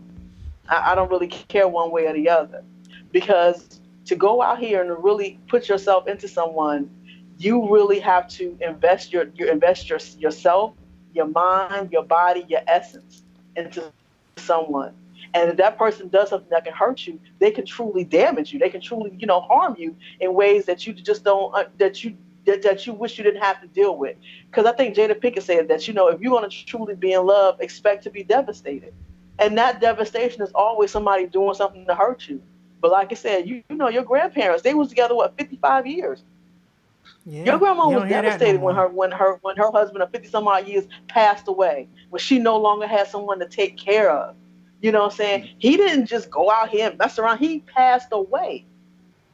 I don't really care one way or the other. Because to go out here and to really put yourself into someone, you really have to invest yourself, your mind, your body, your essence into someone. And if that person does something that can hurt you, they can truly damage you. They can truly, harm you in ways that you just don't that you wish you didn't have to deal with. Because I think Jada Pinkett said that, if you're going to truly be in love, expect to be devastated. And that devastation is always somebody doing something to hurt you. But like I said, your grandparents, they was together 55 years.
Yeah,
Your grandma
you
was
don't hear that
devastated
no
when her husband of 50 some odd years passed away, when she no longer had someone to take care of. You know what I'm saying? He didn't just go out here and mess around. He passed away.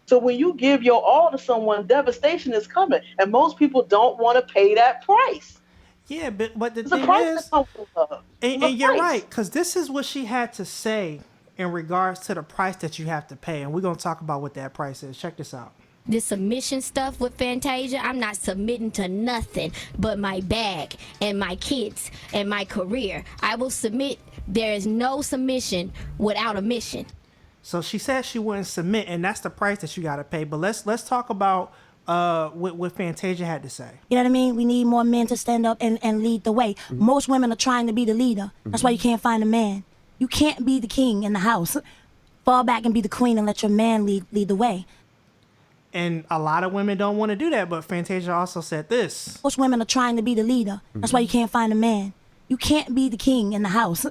So when you give your all to someone, devastation is coming, and most people don't want to pay that price.
Yeah, but the
There's a
thing
price
is,
that comes with love.
and
There's a
you're
price.
right, because this is what she had to say in regards to the price that you have to pay, and we're gonna talk about what that price is. Check this out.
This submission stuff with Fantasia, I'm not submitting to nothing but my bag and my kids and my career. I will submit. There is no submission without a mission.
So she said she wouldn't submit, and that's the price that you got to pay. But let's talk about what Fantasia had to say.
You know what I mean? We need more men to stand up and lead the way. Mm-hmm. Most women are trying to be the leader. That's why you can't find a man. You can't be the king in the house. Fall back and be the queen and let your man lead the way.
And a lot of women don't want to do that, but Fantasia also said this.
Most women are trying to be the leader. That's why you can't find a man. You can't be the king in the house.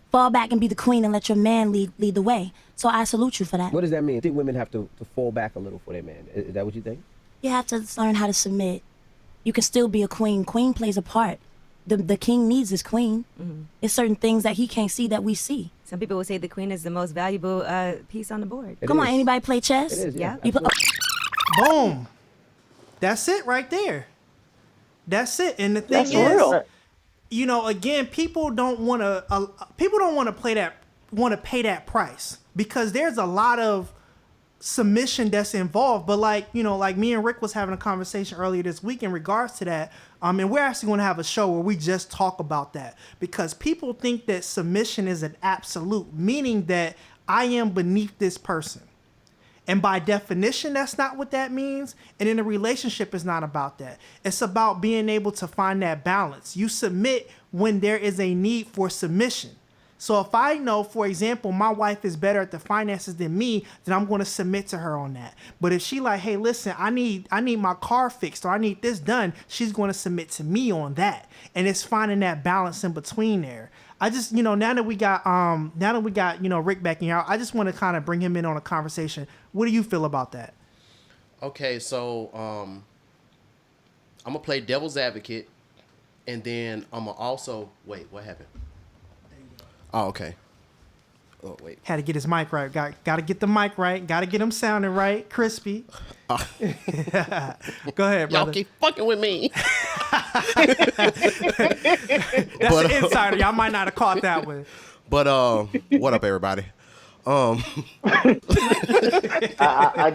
Fall back and be the queen and let your man lead the way. So I salute you for that.
What does that mean? I think women have to fall back a little for their man. Is that what you think?
You have to learn how to submit. You can still be a queen. Queen plays a part. The king needs his queen. Mm-hmm. There's certain things that he can't see that we see.
Some people would say the queen is the most valuable piece on the board.
Come on, anybody play chess?
It is, yeah.
Boom. That's it right there. That's it. And the thing
That's
is,
real.
Again, people don't want to pay that price because there's a lot of submission that's involved. But like me and Rick was having a conversation earlier this week in regards to that. And we're actually going to have a show where we just talk about that because people think that submission is an absolute, meaning that I am beneath this person. And by definition, that's not what that means. And in a relationship, it's not about that. It's about being able to find that balance. You submit when there is a need for submission. So if I know, for example, my wife is better at the finances than me, then I'm going to submit to her on that. But if she like, hey, listen, I need my car fixed or I need this done, she's going to submit to me on that. And it's finding that balance in between there. I just, now that we got Rick back in here, I just want to kind of bring him in on a conversation. What do you feel about that?
Okay, so I'm gonna play devil's advocate, and then I'm gonna also wait. What happened? Oh, okay. Oh wait.
Had to get his mic right. Got to get the mic right. Got to get him sounding right, crispy. Go ahead, brother.
Y'all keep fucking with me.
That's an insider. Y'all might not have caught that one.
But what up, everybody?
I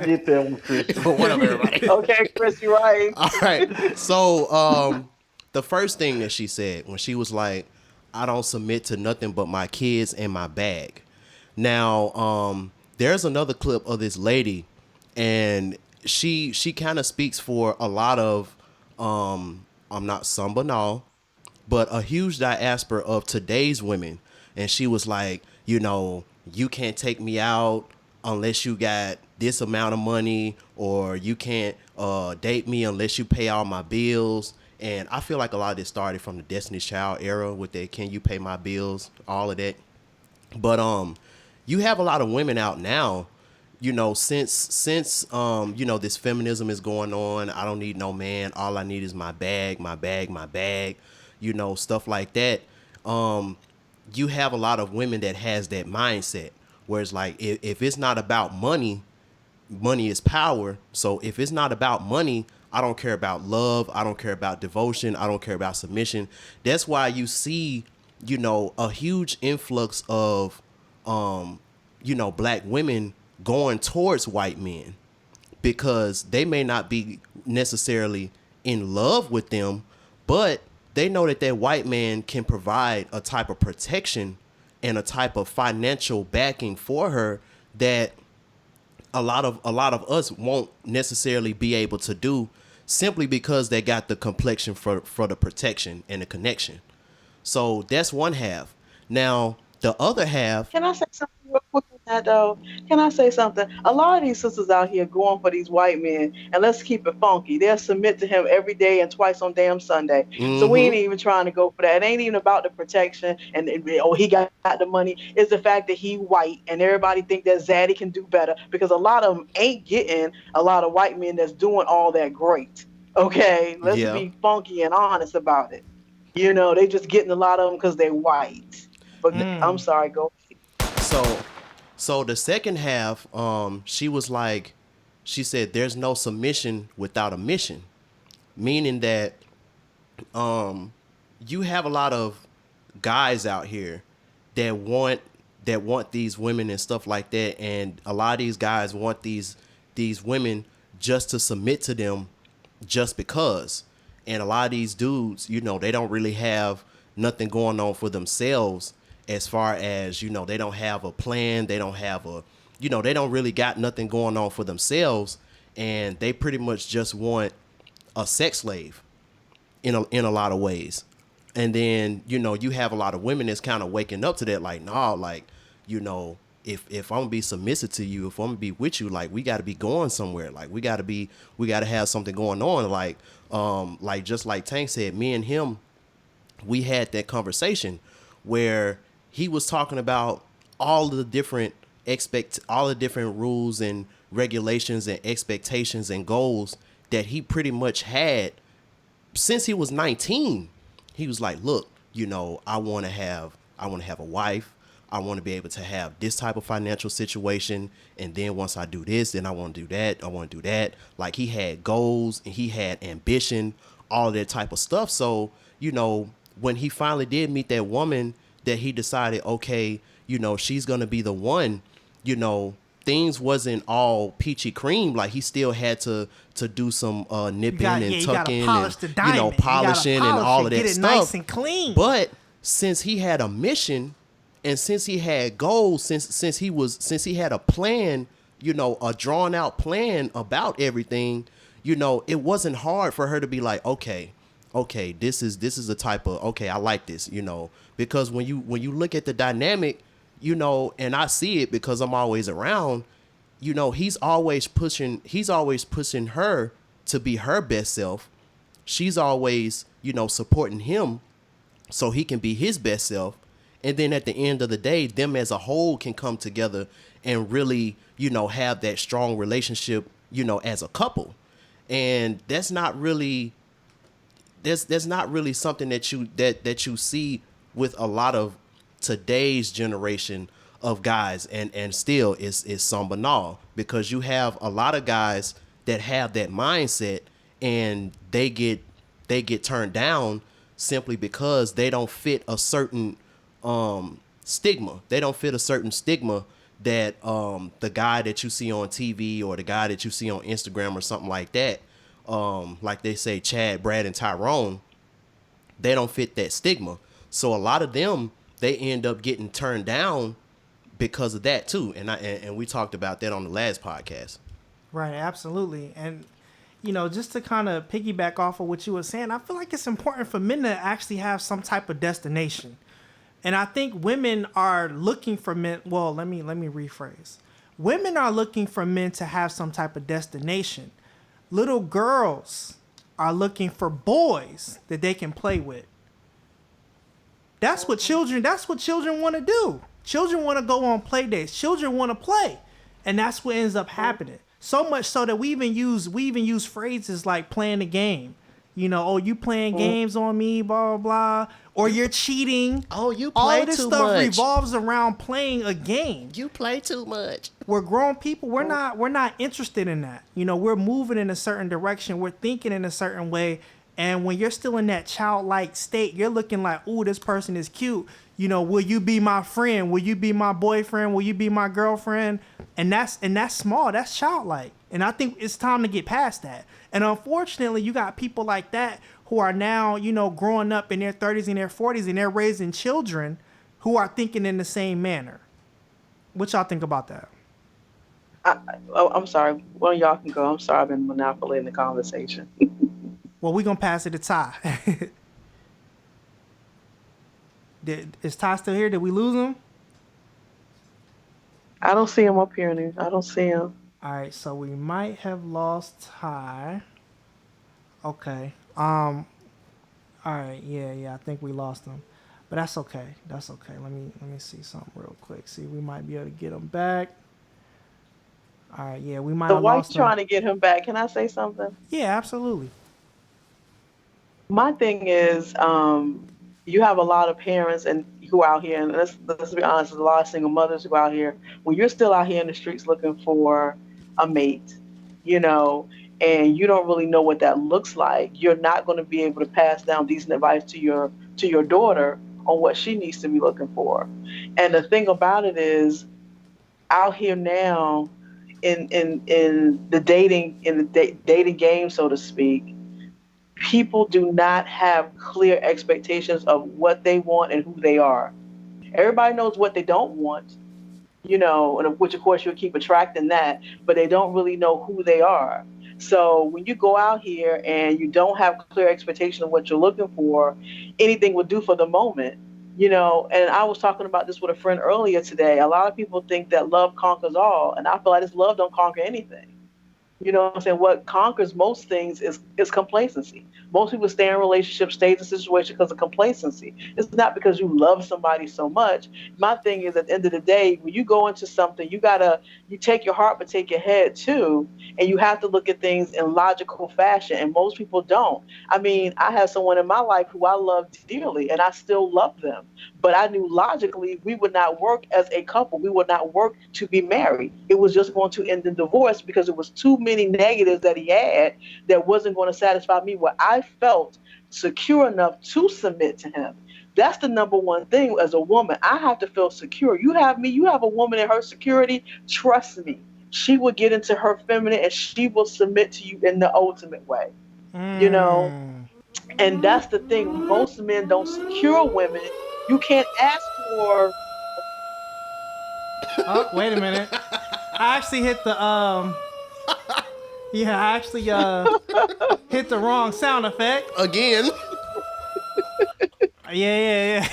get that one, Chris.
What up, everybody?
Okay, Chris, you're right.
All right. So the first thing that she said when she was like, I don't submit to nothing but my kids and my bag. Now, there's another clip of this lady, and she kind of speaks for a lot of I'm not some banal, but a huge diaspora of today's women. And she was like, you know, you can't take me out unless you got this amount of money, or you can't date me unless you pay all my bills. And I feel like a lot of this started from the Destiny's Child era with the can you pay my bills, all of that. But you have a lot of women out now, you know, since you know, this feminism is going on. I don't need no man. All I need is my bag, my bag, my bag, you know, stuff like that. You have a lot of women that has that mindset where it's like, if it's not about money, money is power. So if it's not about money, I don't care about love. I don't care about devotion. I don't care about submission. That's why you see, you know, a huge influx of, you know, black women going towards white men, because they may not be necessarily in love with them, but they know that that white man can provide a type of protection and a type of financial backing for her that a lot of us won't necessarily be able to do, simply because they got the complexion for the protection and the connection. So that's one half. Now, the other half.
Can I say something real quick on that, though? Can I say something? A lot of these sisters out here going for these white men, and let's keep it funky. They'll submit to him every day and twice on damn Sunday.
Mm-hmm.
So we ain't even trying to go for that. It ain't even about the protection and oh, he got the money. It's the fact that he white, and everybody think that Zaddy can do better, because a lot of them ain't getting a lot of white men that's doing all that great. Okay, let's be funky and honest about it. You know, they just getting a lot of them because they white. But I'm sorry, go.
So the second half, she was like, she said, there's no submission without a mission, meaning that you have a lot of guys out here that want these women and stuff like that, and a lot of these guys want these women just to submit to them just because. And a lot of these dudes, you know, they don't really have nothing going on for themselves, as far as, you know, they don't have a plan, they don't have a, you know, they don't really got nothing going on for themselves, and they pretty much just want a sex slave in a lot of ways. And then, you know, you have a lot of women that's kind of waking up to that, like, nah, like, you know, if I'm gonna be submissive to you, if I'm gonna be with you, like, we got to be going somewhere, like, we got to have something going on, like just like Tank said, me and him, we had that conversation where he was talking about all the different rules and regulations and expectations and goals that he pretty much had since he was 19. He was like, look, you know, I want to have a wife. I want to be able to have this type of financial situation. And then once I do this, then I want to do that. I want to do that. Like, he had goals and he had ambition, all of that type of stuff. So, you know, when he finally did meet that woman that he decided, okay, you know, she's going to be the one, you know, things wasn't all peachy cream. Like, he still had to do some nipping and tucking and, you know, polishing and all of that stuff.
Nice and clean.
But since he had a mission, and since he had goals, since he had a plan, you know, a drawn out plan about everything, you know, it wasn't hard for her to be like, okay, this is the type of, okay, I like this, you know, because when you look at the dynamic, you know, and I see it because I'm always around, you know, he's always pushing her to be her best self. She's always, you know, supporting him so he can be his best self. And then at the end of the day, them as a whole can come together and really, you know, have that strong relationship, you know, as a couple. And that's not really something that you see with a lot of today's generation of guys, and still it's some banal, because you have a lot of guys that have that mindset, and they get turned down simply because they don't fit a certain stigma. They don't fit a certain stigma that the guy that you see on TV or the guy that you see on Instagram or something like that, like they say Chad, Brad, and Tyrone, they don't fit that stigma. So a lot of them, they end up getting turned down because of that too. And we talked about that on the last podcast.
Right, absolutely. And just to kind of piggyback off of what you were saying, I feel like it's important for men to actually have some type of destination. And I think women are looking for men. Well, let me rephrase. Women are looking for men to have some type of destination. Little girls are looking for boys that they can play with. That's what children want to do. Children want to go on play dates. Children want to play. And that's what ends up happening. So much so that we even use phrases like playing the game. You playing games on me, blah, blah, blah. Or you're cheating.
Oh, you
All
play
of this
too
stuff
much.
revolves around playing a game.
You play too much.
We're grown people. We're not interested in that. We're moving in a certain direction. We're thinking in a certain way. And when you're still in that childlike state, you're looking like, ooh, this person is cute. Will you be my friend? Will you be my boyfriend? Will you be my girlfriend? And that's small. That's childlike. And I think it's time to get past that. And unfortunately, you got people like that who are now, growing up in their 30s and their 40s, and they're raising children who are thinking in the same manner. What y'all think about that?
I'm sorry. Well, y'all can go. I'm sorry, I've been monopolizing the conversation.
Well, we're going to pass it to Ty. Is Ty still here? Did we lose him?
I don't see him up here. I don't see him.
All right, so we might have lost Ty. Okay. All right, yeah, I think we lost him. But that's okay. That's okay. Let me see something real quick. See, we might be able to get him back. All right, yeah, we might have lost him.
So while you're trying to get him back, can I say something?
Yeah, absolutely.
My thing is, you have a lot of parents who are out here, and let's be honest, there's a lot of single mothers who are out here. When you're still out here in the streets looking for a mate, and you don't really know what that looks like, you're not going to be able to pass down decent advice to your daughter on what she needs to be looking for. And the thing about it is, out here now, in the dating game, so to speak, people do not have clear expectations of what they want and who they are. Everybody knows what they don't want, and which of course you'll keep attracting that, but they don't really know who they are. So when you go out here and you don't have clear expectation of what you're looking for, anything will do for the moment, and I was talking about this with a friend earlier today. A lot of people think that love conquers all, and I feel like this love don't conquer anything. You know what I'm saying? What conquers most things is complacency. Most people stay in relationships, stay in a situation because of complacency. It's not because you love somebody so much. My thing is, at the end of the day, when you go into something, you take your heart but take your head too, and you have to look at things in logical fashion, and most people don't. I mean, I have someone in my life who I love dearly, and I still love them, but I knew logically we would not work as a couple. We would not work to be married. It was just going to end in divorce because it was too many negatives that he had that wasn't going to satisfy me where I felt secure enough to submit to him. That's the number one thing as a woman. I have to feel secure. You have me, you have a woman in her security. Trust me, she will get into her feminine and she will submit to you in the ultimate way. And that's the thing. Most men don't secure women. You can't ask for.
Oh, wait a minute. I actually hit the yeah, I actually hit the wrong sound effect.
Again.
Yeah.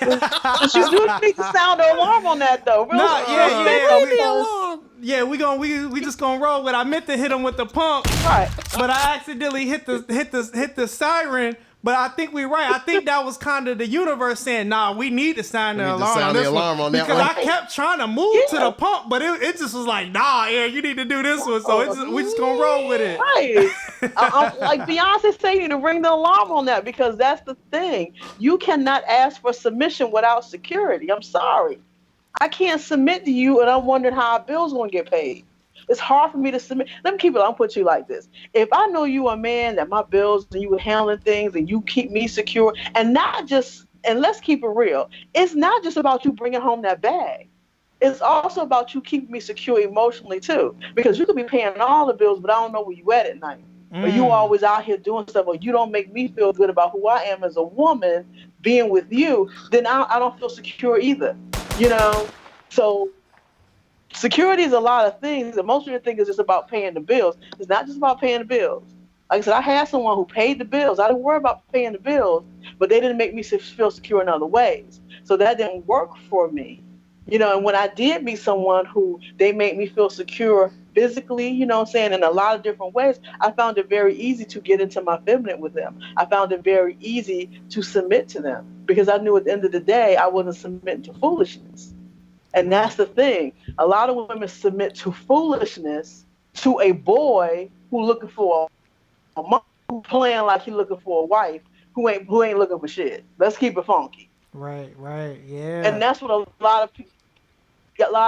But you do need to sound the alarm on that though.
Yeah. We just gonna roll with it. I meant to hit him with the pump,
right?
But I accidentally hit the siren. But I think we're right. I think that was kind of the universe saying, "Nah, we need to sound the alarm on this one." Because I kept trying to move to the pump, but it just was like, "Nah, Aaron, you need to do this one." So we just gonna roll with it.
Right. I'm like Beyonce saying, you to ring the alarm on that, because that's the thing. You cannot ask for submission without security. I'm sorry. I can't submit to you, and I'm wondering how our bills gonna get paid. It's hard for me to submit. Let me keep it. I'll put you like this: if I know you a man that my bills and you were handling things and you keep me secure, and not just, and let's keep it real, it's not just about you bringing home that bag. It's also about you keeping me secure emotionally too, because you could be paying all the bills, but I don't know where you at night. Or you always out here doing stuff, or you don't make me feel good about who I am as a woman being with you, then I don't feel secure either. You know, so security is a lot of things, and most of the thing is just about paying the bills. It's not just about paying the bills. Like I said, I had someone who paid the bills. I didn't worry about paying the bills, but they didn't make me feel secure in other ways. So that didn't work for me. You know, and when I did meet someone who they made me feel secure physically, you know what I'm saying, in a lot of different ways, I found it very easy to get into my feminine with them. I found it very easy to submit to them because I knew at the end of the day, I wasn't submitting to foolishness. And that's the thing. A lot of women submit to foolishness to a boy who looking for a mom, who playing like he looking for a wife, who ain't looking for shit. Let's keep it funky.
Right, yeah.
And that's what a lot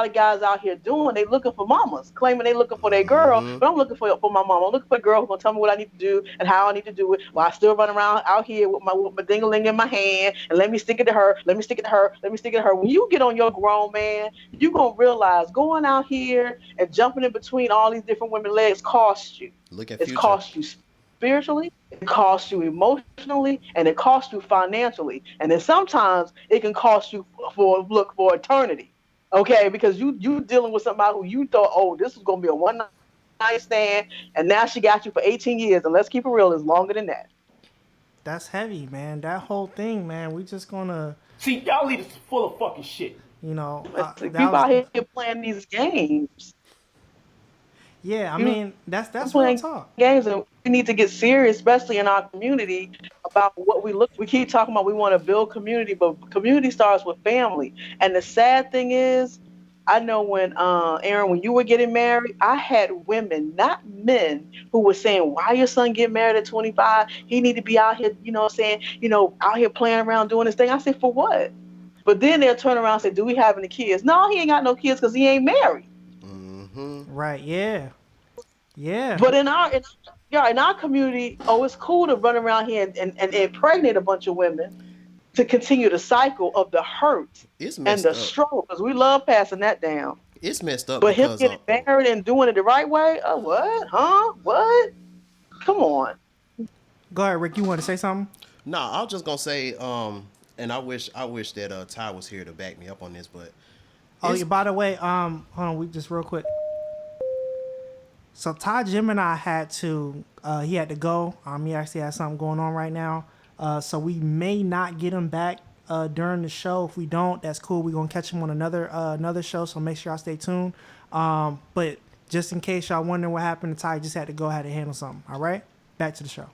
of guys out here doing. They looking for mamas, claiming they looking for their girl, but I'm looking for my mama. I'm looking for a girl who's gonna tell me what I need to do and how I need to do it. While I still run around out here with my ding-a-ling in my hand and let me stick it to her, let me stick it to her, let me stick it to her. When you get on your grown man, you gonna realize going out here and jumping in between all these different women's legs costs you.
Look at
It's
Future.
cost you spiritually, it costs you emotionally, and it costs you financially. And then sometimes it can cost you for eternity. Okay, because you dealing with somebody who you thought, oh, this was gonna be a one night stand, and now she got you for 18 years, and let's keep it real, it's longer than that.
That's heavy, man. That whole thing, man. We just gonna
see y'all leaders full of fucking shit.
You know,
People out here playing these games.
Yeah, I mean that's real
playing
talk.
Games, and we need to get serious, especially in our community, about what we look. We keep talking about we want to build community, but community starts with family. And the sad thing is, I know when Aaron, when you were getting married, I had women, not men, who were saying, "Why your son get married at 25? He need to be out here, you know, what I'm saying, you know, out here playing around doing this thing." I said, "For what?" But then they'll turn around and say, "Do we have any kids?" No, he ain't got no kids because he ain't married.
Right, yeah. Yeah.
But in our community, oh, it's cool to run around here and impregnate a bunch of women to continue the cycle of the hurt and the struggle, because we love passing that down.
It's messed up.
But him
because,
getting married and doing it the right way, oh, what? Huh? What? Come on.
Go ahead, Rick. You want to say something?
No, I was just gonna say, and I wish that Ty was here to back me up on this, but
oh yeah. By the way, hold on, we just real quick. So Ty Gemini had to he had to go. He actually has something going on right now. So we may not get him back during the show. If we don't, that's cool. We're gonna catch him on another show. So make sure y'all stay tuned. But just in case y'all wondering what happened to Ty, he just had to go ahead and handle something. All right, back to the show.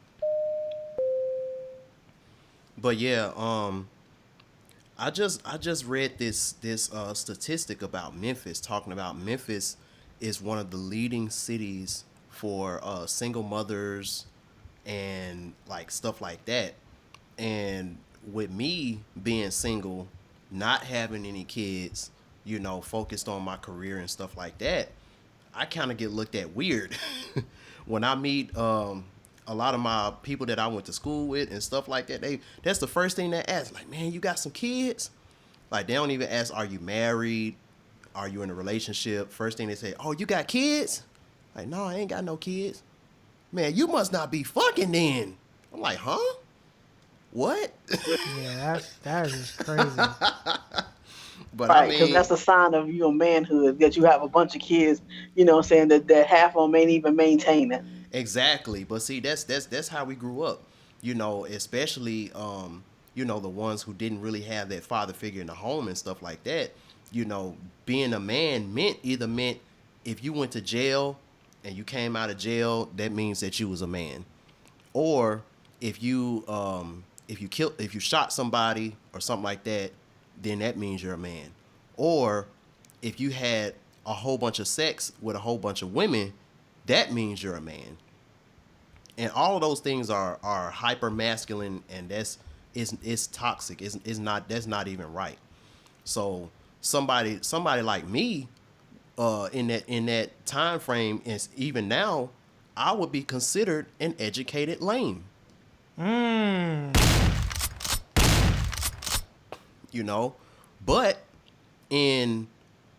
But yeah, I just read this statistic about Memphis, talking about Memphis is one of the leading cities for single mothers and like stuff like that. And with me being single, not having any kids, you know, focused on my career and stuff like that, I kind of get looked at weird when I meet a lot of my people that I went to school with and stuff like that. That's the first thing they ask, like, man, you got some kids? Like, they don't even ask, are you married? Are you in a relationship? First thing they say, oh, you got kids? Like, no, I ain't got no kids. Man, you must not be fucking then. I'm like, huh? What?
Yeah, that is just crazy.
But
right,
I
because
mean,
that's a sign of your manhood, that you have a bunch of kids, you know what I'm saying, that half of them ain't even maintaining.
Exactly. But see, that's how we grew up. You know, especially you know, the ones who didn't really have that father figure in the home and stuff like that. You know, being a man meant if you went to jail and you came out of jail, that means that you was a man. Or if you shot somebody or something like that, then that means you're a man. Or if you had a whole bunch of sex with a whole bunch of women, that means you're a man. And all of those things are hyper masculine, and it's toxic. That's not even right. So somebody like me, in that time frame, and even now, I would be considered an educated lame. You know, but in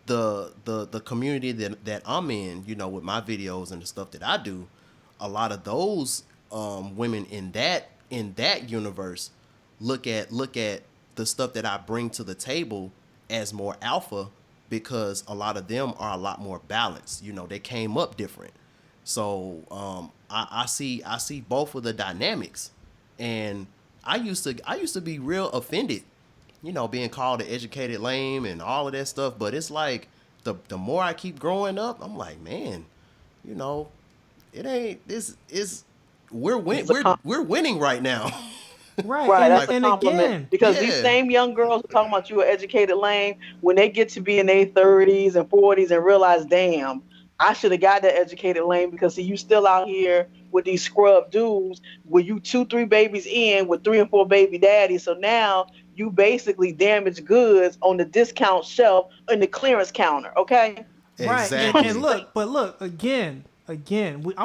the community that I'm in, you know, with my videos and the stuff that I do, a lot of those women in that universe look at the stuff that I bring to the table as more alpha, because a lot of them are a lot more balanced. You know, they came up different. So I see both of the dynamics, and I used to be real offended, you know, being called an educated lame and all of that stuff. But it's like the more I keep growing up, I'm like, man, you know, it ain't this is we're winning right now.
Right, that's a compliment.
Again,
because these same young girls are talking about you an educated lame, when they get to be in their 30s and 40s and realize, damn, I should have got that educated lane, because see, you still out here with these scrub dudes with you 2-3 babies in with 3 and 4 baby daddies. So now you basically damage goods on the discount shelf in the clearance counter. Okay.
Right.
Exactly.
And look, again, I'm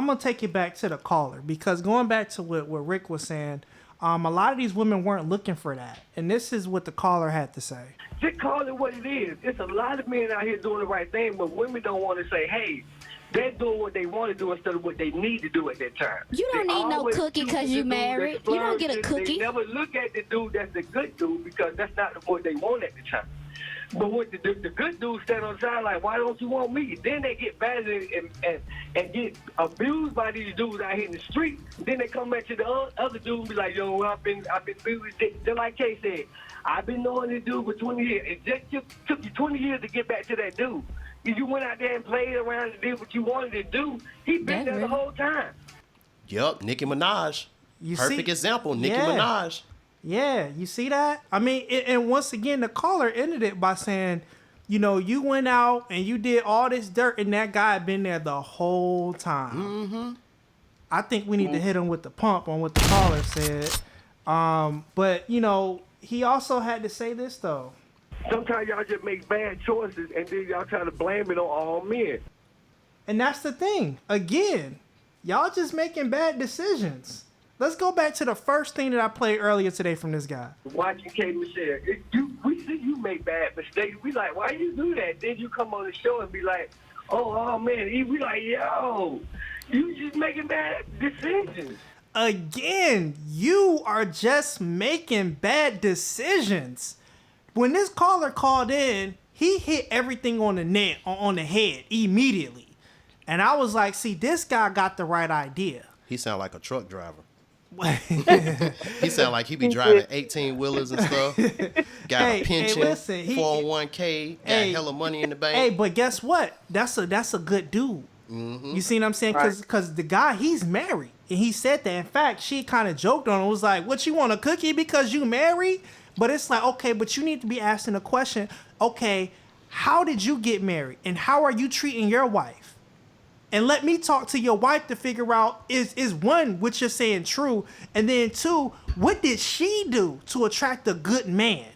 gonna take it back to the caller, because going back to what Rick was saying, a lot of these women weren't looking for that, and this is what the caller had to say.
Just call it what it is. It's a lot of men out here doing the right thing, but women don't want to say, hey, they're doing what they want to do instead of what they need to do at that time.
You don't need no cookie because you married. You don't get a cookie.
They never look at the dude that's the good dude, because that's not what they want at the time. But what the good dudes stand on the side like, why don't you want me? Then they get bad and get abused by these dudes out here in the street. Then they come back to the other dude and be like, yo, I've been abused. Just like Kay said, I've been knowing this dude for 20 years. It just took you 20 years to get back to that dude. If you went out there and played around and did what you wanted to do, he been there the whole time.
Yup, Nicki Minaj. Perfect example, Nicki Minaj.
Yeah, you see that? I mean, and once again, the caller ended it by saying, you know, you went out and you did all this dirt, and that guy had been there the whole time.
Mm-hmm.
I think we need to hit him with the pump on what the caller said. But, you know, he also had to say this, though.
Sometimes y'all just make bad choices, and then y'all try to blame it on all men.
And that's the thing. Again, y'all just making bad decisions. Let's go back to the first thing that I played earlier today from this guy.
Watching K. Michelle, we see you make bad mistakes. We like, why you do that? Then you come on the show and be like, oh man. We like, yo, you just making bad decisions.
Again, you are just making bad decisions. When this caller called in, he hit everything on the head immediately. And I was like, see, this guy got the right idea.
He sound like a truck driver. He sound like he be driving 18-wheelers and stuff. Got a pension, 401k, got hella money in the bank.
Hey, but guess what? That's a good dude.
Mm-hmm.
You see what I'm saying? Because the guy, he's married. And he said that. In fact, she kind of joked on it. Was like, what, you want a cookie because you married? But it's like, okay, but you need to be asking the question, okay, how did you get married? And how are you treating your wife? And let me talk to your wife to figure out, is one, what you're saying true? And then two, what did she do to attract a good man?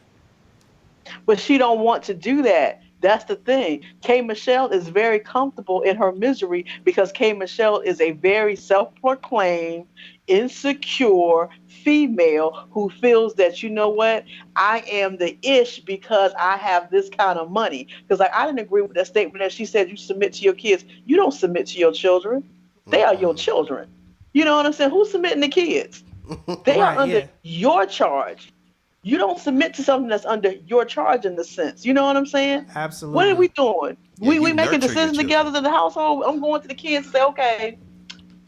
But she don't want to do that. That's the thing. K. Michelle is very comfortable in her misery, because K. Michelle is a very self-proclaimed, insecure female who feels that, you know what, I am the ish because I have this kind of money. Because like, I didn't agree with that statement that she said you submit to your kids. You don't submit to your children. They are your children. You know what I'm saying? Who's submitting the kids? They are under your charge. You don't submit to something that's under your charge in the sense. You know what I'm saying?
Absolutely.
What are we doing?
Yeah,
we making decisions together in the household. I'm going to the kids and say, okay,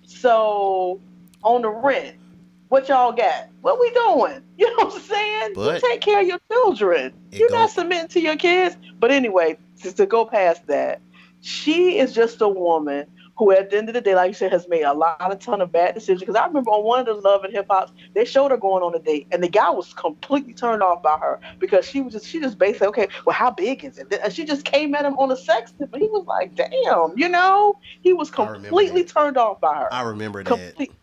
so on the rent, what y'all got? What we doing? You know what I'm saying? You take care of your children. You're not submitting to your kids. But anyway, just to go past that, she is just a woman who at the end of the day, like you said, has made a ton of bad decisions. Because I remember on one of the Love and Hip Hops, they showed her going on a date, and the guy was completely turned off by her, because she just basically, okay, well, how big is it? And she just came at him on a sex tip, and he was like, damn, you know, he was completely turned off by her.
I remember that.
Completely.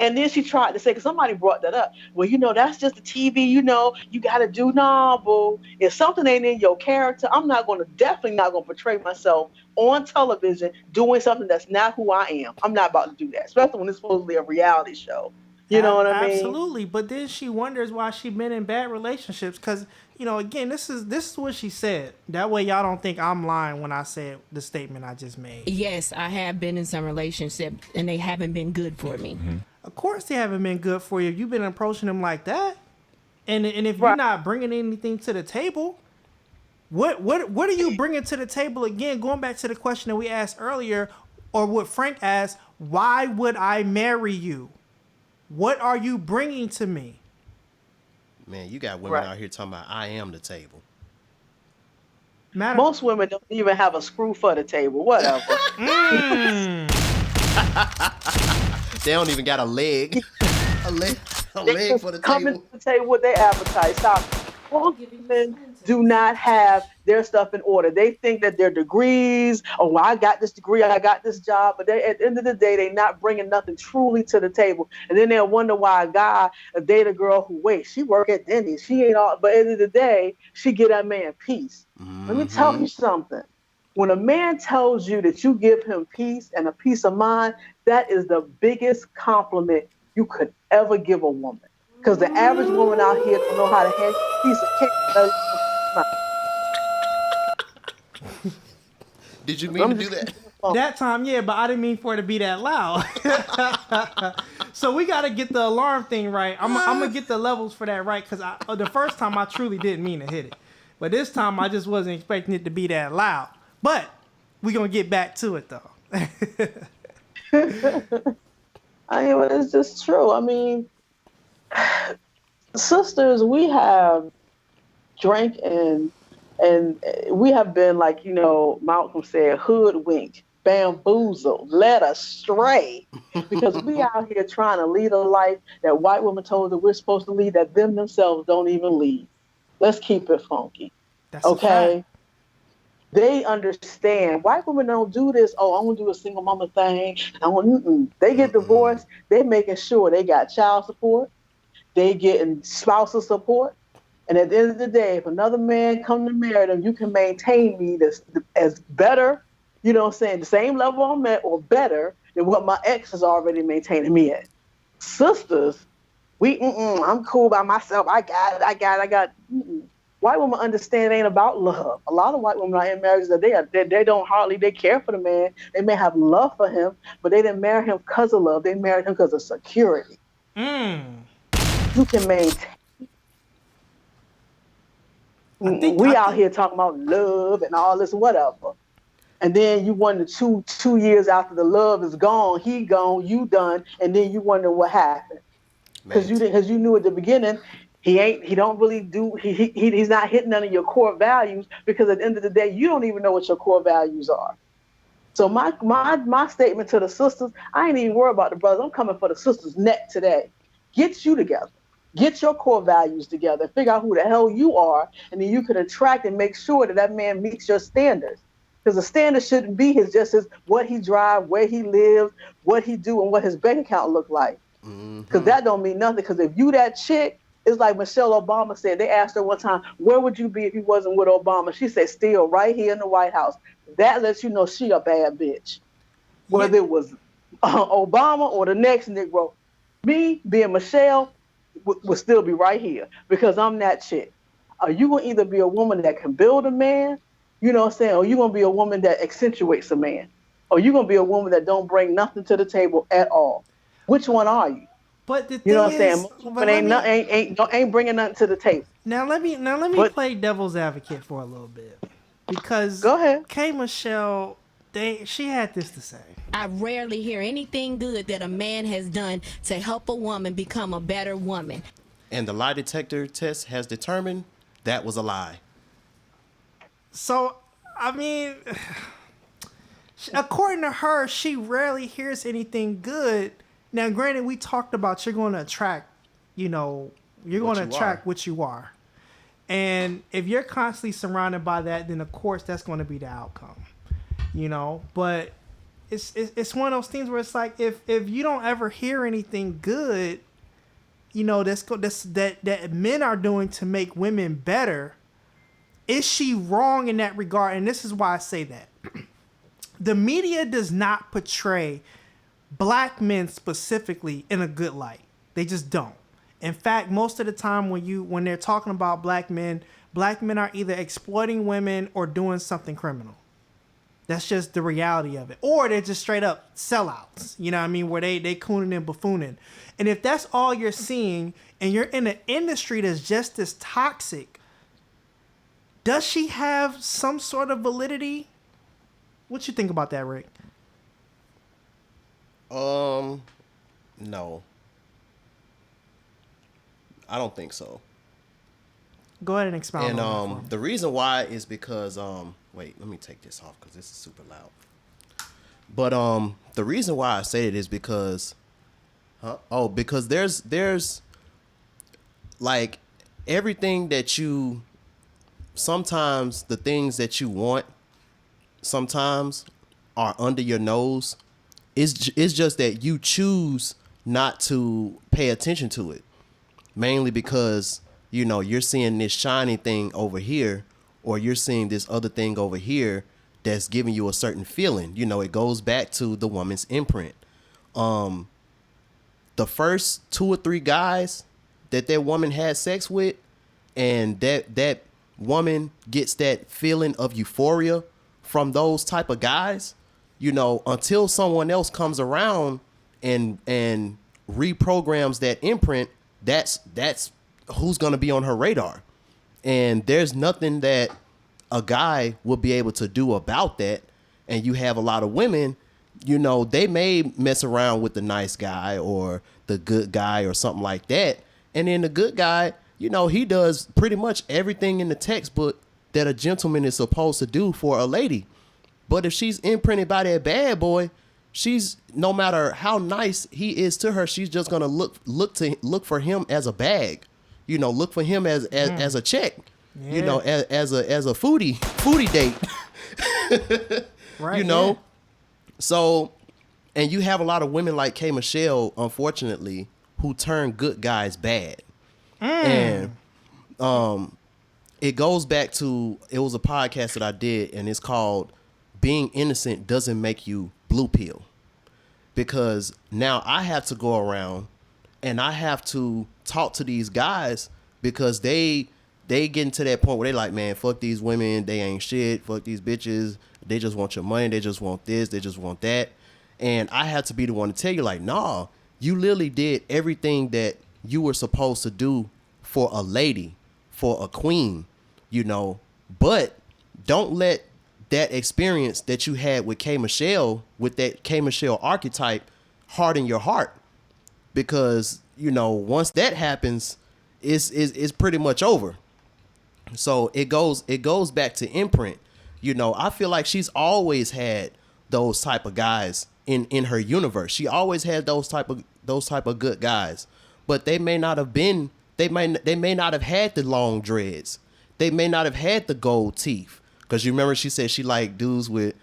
And then she tried to say, because somebody brought that up. Well, that's just the TV. You got to do boo. If something ain't in your character, definitely not going to portray myself on television doing something that's not who I am. I'm not about to do that, especially when it's supposedly a reality show. You know what I mean?
Absolutely. But then she wonders why she been in bad relationships. Because, again, this is what she said. That way y'all don't think I'm lying when I said the statement I just made.
Yes, I have been in some relationships, and they haven't been good for me.
Mm-hmm.
Of course they haven't been good for you. You've been approaching them like that. And if you're not bringing anything to the table, what are you bringing to the table? Again, going back to the question that we asked earlier, or what Frank asked, why would I marry you? What are you bringing to me?
Man, you got women out here talking about I am the table.
Most women don't even have a screw for the table. Whatever.
They don't even got a leg. a leg for the
come
table.
into the table what they advertise. Stop. Most women do not have their stuff in order. They think that their degrees, well, I got this degree, I got this job, but at the end of the day, they're not bringing nothing truly to the table. And then they'll wonder why a guy date a girl who, she work at Denny's. She ain't all, but at the end of the day, she get that man peace. Let me tell you something. When a man tells you that you give him peace and a peace of mind, that is the biggest compliment you could ever give a woman. Because the average woman out here don't know how to handle a piece of cake.
Did you mean to do that?
That time, yeah, but I didn't mean for it to be that loud. So we got to get the alarm thing right. I'm going to get the levels for that right, because the first time I truly didn't mean to hit it. But this time I just wasn't expecting it to be that loud. But we're going to get back to it, though.
It's just true. I mean, sisters, we have drank and we have been, like, Malcolm said, hoodwinked, bamboozled, led astray, because we out here trying to lead a life that white women told us that we're supposed to lead, that them themselves don't even lead. Let's keep it funky.
That's
okay? They understand. White women don't do this. Oh, I want to do a single mama thing. They get divorced. They're making sure they got child support. They getting spousal support. And at the end of the day, if another man come to marry them, you can maintain me as better, the same level I'm at or better than what my ex is already maintaining me at. Sisters, I'm cool by myself. I got it. White women understand it ain't about love. A lot of white women are in marriages that they care for the man. They may have love for him, but they didn't marry him because of love. They married him because of security. You can maintain. We out here talking about love and all this, whatever. And then you wonder 2 years after the love is gone, he gone, you done, and then you wonder what happened. Because you knew at the beginning, he's not hitting none of your core values, because at the end of the day, you don't even know what your core values are. So my statement to the sisters, I ain't even worried about the brothers. I'm coming for the sisters' neck today. Get you together. Get your core values together. Figure out who the hell you are, and then you can attract and make sure that man meets your standards. Because the standard shouldn't be just his what he drives, where he lives, what he do, and what his bank account look like. Because that don't mean nothing. Because if you that chick, it's like Michelle Obama said. They asked her one time, where would you be if you wasn't with Obama? She said, still right here in the White House. That lets you know she a bad bitch. Whether it was Obama or the next Negro, me being Michelle would still be right here, because I'm that chick. Are you going to either be a woman that can build a man, or you going to be a woman that accentuates a man? Or you going to be a woman that don't bring nothing to the table at all? Which one are you?
But the thing
you know what I'm saying?
is,
Most women ain't bringing nothing to the table.
Now let me play devil's advocate for a little bit, because
go ahead.
K. Michelle, she had this to say.
I rarely hear anything good that a man has done to help a woman become a better woman.
And the lie detector test has determined that was a lie.
So, I mean, according to her, she rarely hears anything good. Now, granted, we talked about you're going to attract, what you are. And if you're constantly surrounded by that, then of course that's going to be the outcome. But it's one of those things where it's like if you don't ever hear anything good, you know, that men are doing to make women better, is she wrong in that regard? And this is why I say that. The media does not portray black men specifically in a good light. They just don't. In fact, most of the time when they're talking about black men are either exploiting women or doing something criminal. That's just the reality of it. Or they're just straight up sellouts. You know what I mean? Where they cooning and buffooning. And if that's all you're seeing and you're in an industry that's just as toxic, does she have some sort of validity? What you think about that, Rick?
No. I don't think so.
Go ahead and expound
and
on that.
The reason why is because wait, let me take this off because this is super loud. But the reason why I say it is because because there's like everything that you sometimes the things that you want sometimes are under your nose. It's just that you choose not to pay attention to it, mainly because you know you're seeing this shiny thing over here, or you're seeing this other thing over here that's giving you a certain feeling. You know, it goes back to the woman's imprint. The first 2 or 3 guys that woman had sex with, and that woman gets that feeling of euphoria from those type of guys, you know, until someone else comes around and reprograms that imprint, that's who's going to be on her radar. And there's nothing that a guy will be able to do about that. And you have a lot of women, you know, they may mess around with the nice guy or the good guy or something like that. And then the good guy, you know, he does pretty much everything in the textbook that a gentleman is supposed to do for a lady. But if she's imprinted by that bad boy, she's, no matter how nice he is to her, she's just gonna look for him as a bag, you know, look for him as a check, you know, as a foodie date, right? You know, so, and you have a lot of women like K. Michelle, unfortunately, who turn good guys bad, and it goes back to, it was a podcast that I did, and it's called "Being Innocent Doesn't Make You Blue Pill," because now I have to go around and I have to talk to these guys because they getting to that point where they like, man, fuck these women, they ain't shit, fuck these bitches, they just want your money, they just want this, they just want that. And I have to be the one to tell you, like, nah, you literally did everything that you were supposed to do for a lady, for a queen, you know, but don't let that experience that you had with K. Michelle, with that K. Michelle archetype, harden your heart. Because, you know, once that happens, it's pretty much over. So it goes back to imprint. You know, I feel like she's always had those type of guys in her universe. She always had those type of good guys. But they may not have been, they may not have had the long dreads. They may not have had the gold teeth. Because you remember she said she liked dudes with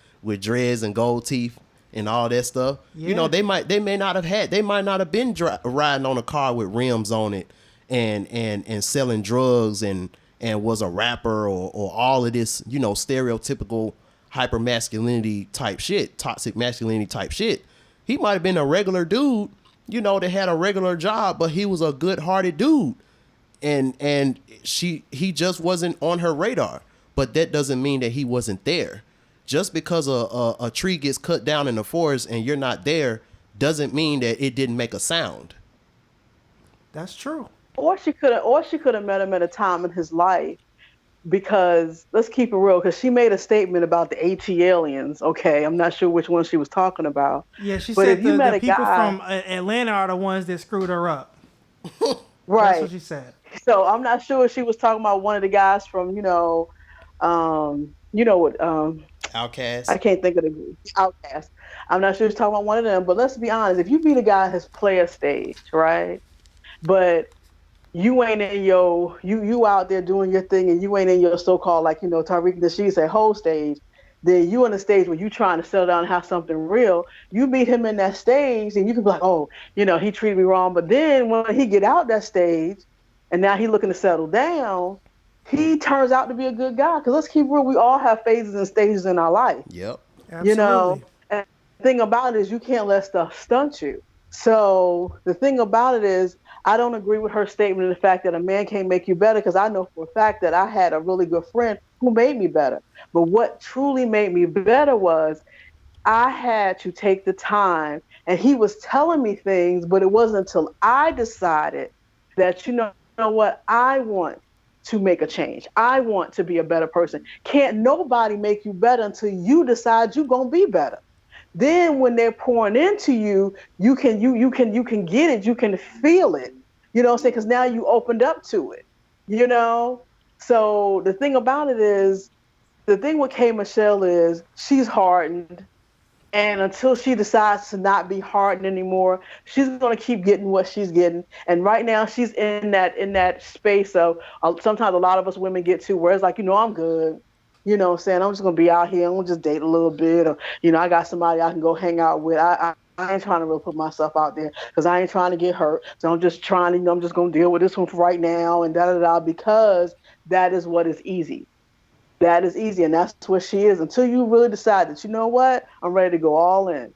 dreads and gold teeth and all that stuff. Yeah. You know, they might not have been riding on a car with rims on it and selling drugs and was a rapper or all of this, you know, stereotypical hyper masculinity type shit, toxic masculinity type shit. He might have been a regular dude, you know, that had a regular job, but he was a good-hearted dude. And he just wasn't on her radar. But that doesn't mean that he wasn't there. Just because a tree gets cut down in the forest and you're not there doesn't mean that it didn't make a sound.
That's true.
Or she could have met him at a time in his life, because let's keep it real, because she made a statement about the AT aliens. Okay, I'm not sure which one she was talking about.
Yeah, she
but
said
if you
the people from Atlanta are the ones that screwed her up.
Right.
That's what she said.
So I'm not sure if she was talking about one of the guys from, Outkast. I can't think of the Outkast. I'm not sure if she's talking about one of them, but let's be honest. If you meet a guy on his player stage, right? But you ain't in you out there doing your thing and you ain't in your so-called, like, Tariq Nasheed said, whole stage, then you in a stage where you trying to settle down and have something real. You meet him in that stage, and you can be like, oh, he treated me wrong. But then when he get out that stage, and now he looking to settle down, he turns out to be a good guy. Because let's keep real, we all have phases and stages in our life.
Yep.
Absolutely.
And the thing about it is you can't let stuff stunt you. So the thing about it is I don't agree with her statement of the fact that a man can't make you better, because I know for a fact that I had a really good friend who made me better. But what truly made me better was I had to take the time, and he was telling me things, but it wasn't until I decided that, what, I want to make a change. I want to be a better person. Can't nobody make you better until you decide you're going to be better. Then when they're pouring into you, you can get it, you can feel it. You know what I'm saying? Because now you opened up to it. So the thing about it is, the thing with K Michelle is she's hardened. And until she decides to not be hardened anymore, she's going to keep getting what she's getting. And right now she's in that space of sometimes a lot of us women get to where it's like, I'm good. You know what I'm saying? I'm just going to be out here. I'm going to just date a little bit. Or, I got somebody I can go hang out with. I ain't trying to really put myself out there because I ain't trying to get hurt. So I'm just trying to, I'm just going to deal with this one for right now and da-da-da, because that is what is easy. That is easy, and that's what she is. Until you really decide that, I'm ready to go all in.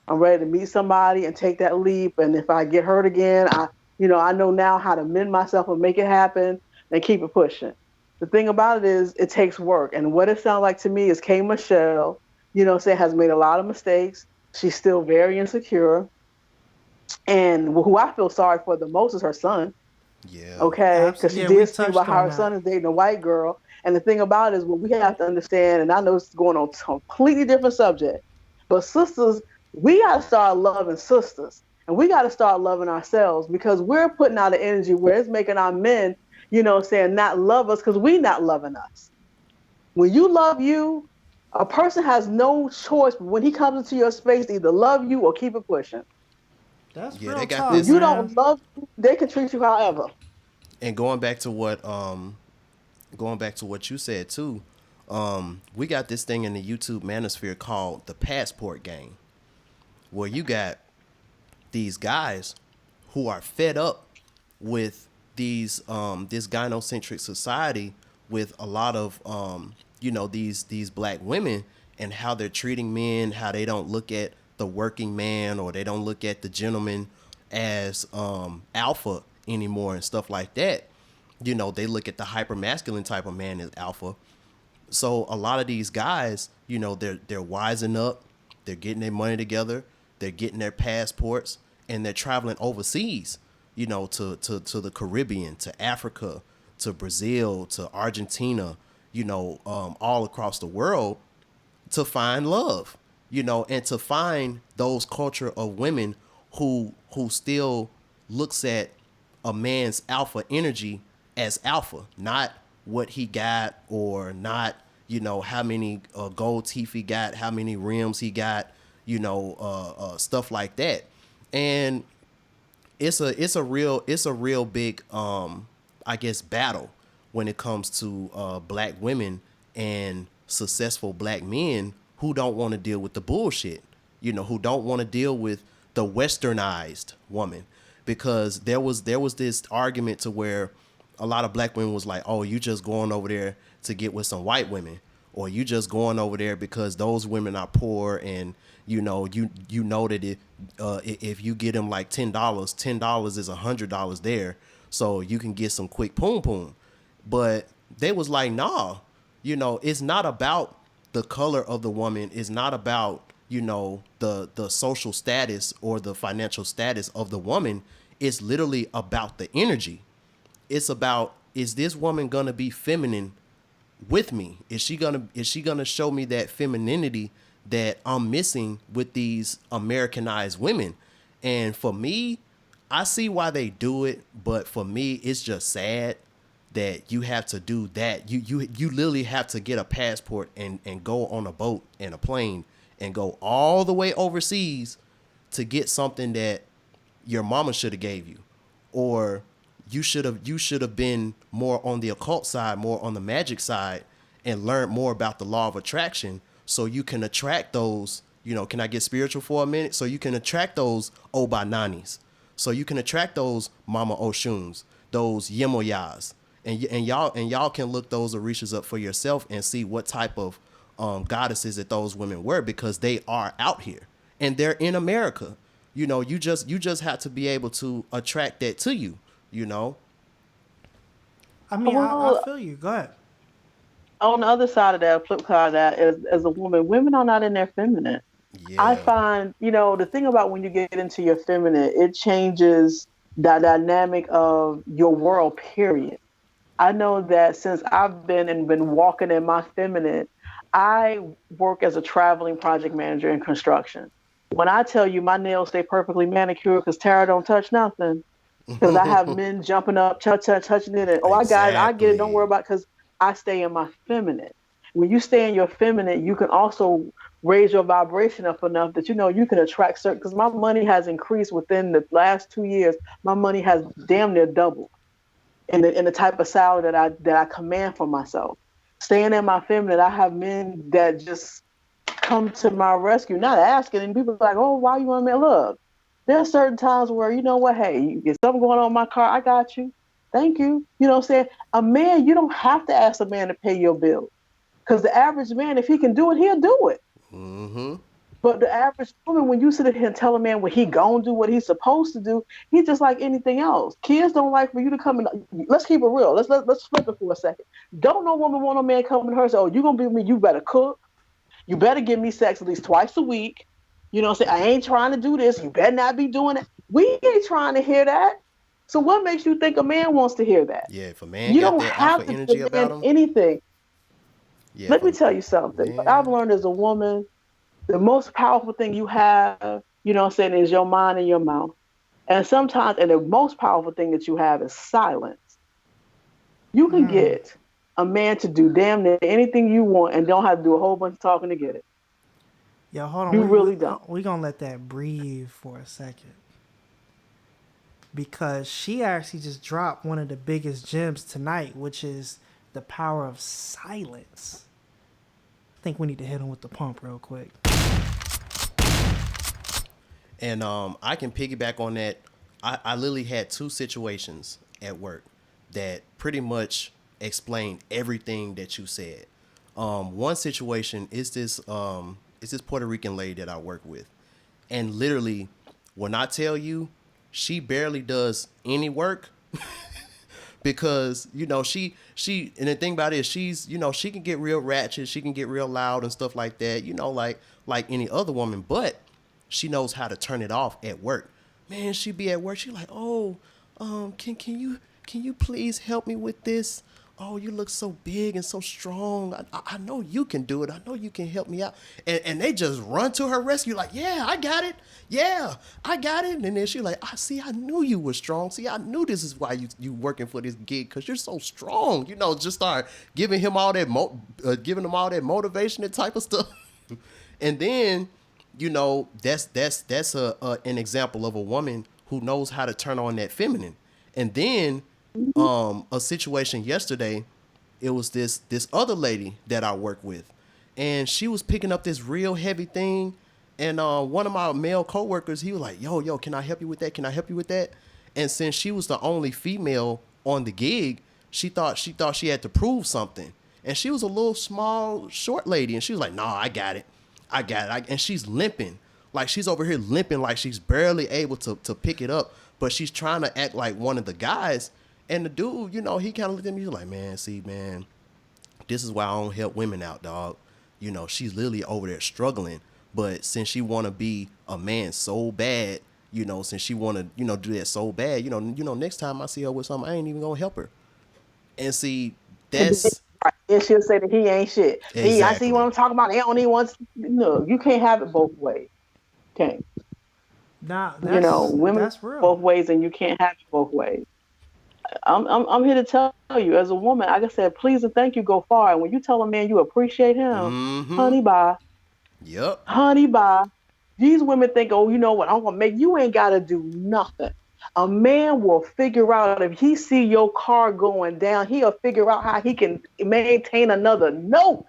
I'm ready to meet somebody and take that leap. And if I get hurt again, I know now how to mend myself and make it happen and keep it pushing. The thing about it is, it takes work. And what it sounds like to me is K Michelle, has made a lot of mistakes. She's still very insecure. And who I feel sorry for the most is her son.
Yeah.
Okay, because she did speak about how her son is dating a white girl. And the thing about it is, what we have to understand, and I know it's going on a completely different subject, but sisters, we got to start loving sisters. And we got to start loving ourselves, because we're putting out an energy where it's making our men, not love us because we're not loving us. When you love you, a person has no choice when he comes into your space to either love you or keep it pushing.
That's
Yeah,
real
they got
tough,
this.
If you don't love you, they can treat you however.
And going back to what you said too, we got this thing in the YouTube manosphere called the passport game, where you got these guys who are fed up with this gynocentric society, with a lot of these black women and how they're treating men, how they don't look at the working man, or they don't look at the gentleman as alpha anymore and stuff like that. They look at the hyper masculine type of man as alpha. So a lot of these guys, they're wising up, they're getting their money together, they're getting their passports, and they're traveling overseas, to the Caribbean, to Africa, to Brazil, to Argentina, all across the world, to find love, and to find those culture of women who still looks at a man's alpha energy as alpha, not what he got, or not, how many gold teeth he got, how many rims he got, stuff like that. And it's a real big I guess battle when it comes to black women and successful black men who don't want to deal with the bullshit, who don't want to deal with the westernized woman. Because there was this argument to where a lot of black women was like, oh, you just going over there to get with some white women, or you just going over there because those women are poor, and you know that if you get them like $10 is $100 there, so you can get some quick poom poom. But they was like, nah, it's not about the color of the woman, it's not about the social status or the financial status of the woman. It's literally about the energy. It's about, is this woman gonna be feminine with me? Is she gonna show me that femininity that I'm missing with these Americanized women? And for me, I see why they do it, but for me, it's just sad that you have to do that. You literally have to get a passport and go on a boat and a plane and go all the way overseas to get something that your mama should have gave you, or you should have been more on the occult side, more on the magic side, and learned more about the law of attraction, so you can attract those, can I get spiritual for a minute? So you can attract those Obananis. So you can attract those Mama Oshuns, those Yemoyas. And y'all can look those Orishas up for yourself and see what type of goddesses that those women were, because they are out here and they're in America. You just have to be able to attract that to you,
I mean, I feel you. Go ahead.
On the other side of that, flip side of that, as a woman, women are not in their feminine.
Yeah.
I find, the thing about when you get into your feminine, it changes the dynamic of your world, period. I know that since I've been walking in my feminine, I work as a traveling project manager in construction. When I tell you my nails stay perfectly manicured because Tara don't touch nothing, because I have men jumping up, touching it, and I got it, I get it, don't worry about it, because I stay in my feminine. When you stay in your feminine, you can also raise your vibration up enough that you can attract certain. Because my money has increased within the last 2 years. My money has damn near doubled in the type of salary that I command for myself. Staying in my feminine, I have men that just come to my rescue, not asking, and people are like, "Oh, why you want me?" Look, there are certain times where hey, you get something going on in my car, I got you. Thank you. You know what I'm saying? A man, you don't have to ask a man to pay your bill, because the average man, if he can do it, he'll do it.
Mm-hmm.
But the average woman, when you sit here and tell a man what he gonna do, what he's supposed to do, he's just like anything else. Kids don't like for you to come in. Let's keep it real. Let's flip it for a second. Don't no woman want a man coming to her and say, "Oh, you gonna be with me? You better cook. You better give me sex at least twice a week. You know what I'm saying? I ain't trying to do this. You better not be doing it." We ain't trying to hear that. So what makes you think a man wants to hear that?
Yeah, if a man
You
got
don't
that
have
alpha
to
energy about
demand
him.
anything.
Yeah,
Let me tell you something.
man.
I've learned as a woman, the most powerful thing you have, is your mind and your mouth. And the most powerful thing that you have is silence. You can get a man to do damn near anything you want and don't have to do a whole bunch of talking to get it.
Yo, hold on.
You really don't.
We're going to let that breathe for a second. Because she actually just dropped one of the biggest gems tonight, which is the power of silence. I think we need to hit him with the pump real quick.
And I can piggyback on that. I literally had 2 situations at work that pretty much explained everything that you said. One situation is this Puerto Rican lady that I work with. And literally, when I tell you, she barely does any work because, she and the thing about it is she's, she can get real ratchet, she can get real loud and stuff like that, like any other woman, but she knows how to turn it off at work. Man, she be at work, she like, "Oh, can you please help me with this? Oh, you look so big and so strong. I know you can do it. I know you can help me out." And they just run to her rescue like, "Yeah, I got it. Yeah, I got it." And then she like, I knew you were strong. See, I knew this is why you working for this gig, because you're so strong." Just start giving him all that giving him all that motivation and type of stuff. And then, that's an example of a woman who knows how to turn on that feminine. And then a situation yesterday, it was this other lady that I work with, and she was picking up this real heavy thing, and one of my male coworkers, he was like, yo, can I help you with that? Can I help you with that? And since she was the only female on the gig, she thought she had to prove something. And she was a little small, short lady, and she was like, "Nah, I got it. And she's limping. Like, she's over here limping like she's barely able to pick it up, but she's trying to act like one of the guys. And the dude, he kind of looked at me, he was like, "Man, see, man, this is why I don't help women out, dog. She's literally over there struggling. But since she want to be a man so bad, since she want to, do that so bad, next time I see her with something, I ain't even going to help her." And see, that's...
And she'll say that he ain't shit.
Exactly.
I see what I'm talking about. They don't even want... No, you can't have it both ways. Can't.
Nah,
women
that's real.
Both ways, and you can't have it both ways. I'm here to tell you, as a woman, like I said, please and thank you go far. And when you tell a man you appreciate him, honey, bye.
Yep.
Honey, bye. These women think, "Oh, you know what? I'm gonna make you ain't gotta do nothing." A man will figure out, if he see your car going down, he'll figure out how he can maintain another note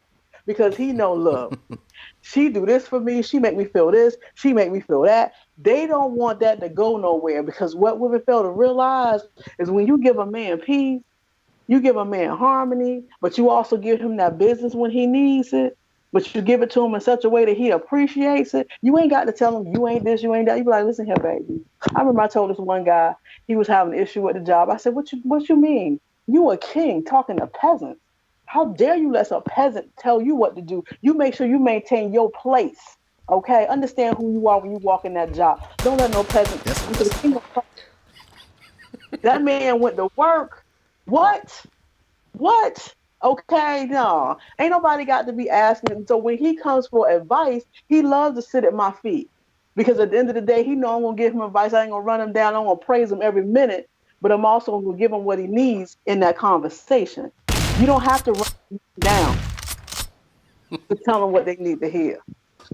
because he know, look, she do this for me. She make me feel this. She make me feel that. They don't want that to go nowhere because what women fail to realize is when you give a man peace, you give a man harmony, but you also give him that business when he needs it. But you give it to him in such a way that he appreciates it. You ain't got to tell him you ain't this, you ain't that. You be like, listen here, baby. I remember I told this one guy he was having an issue at the job. I said, what you mean? You a king talking to peasants. How dare you let a peasant tell you what to do? You make sure you maintain your place. Okay? Understand who you are when you walk in that job. Don't let no peasant. That man went to work. What? What? Okay, no. Ain't nobody got to be asking. So when he comes for advice, he loves to sit at my feet. Because at the end of the day, he know I'm gonna give him advice. I ain't gonna run him down. I'm gonna praise him every minute, but I'm also gonna give him what he needs in that conversation. You don't have to run him down to tell them what they need to hear.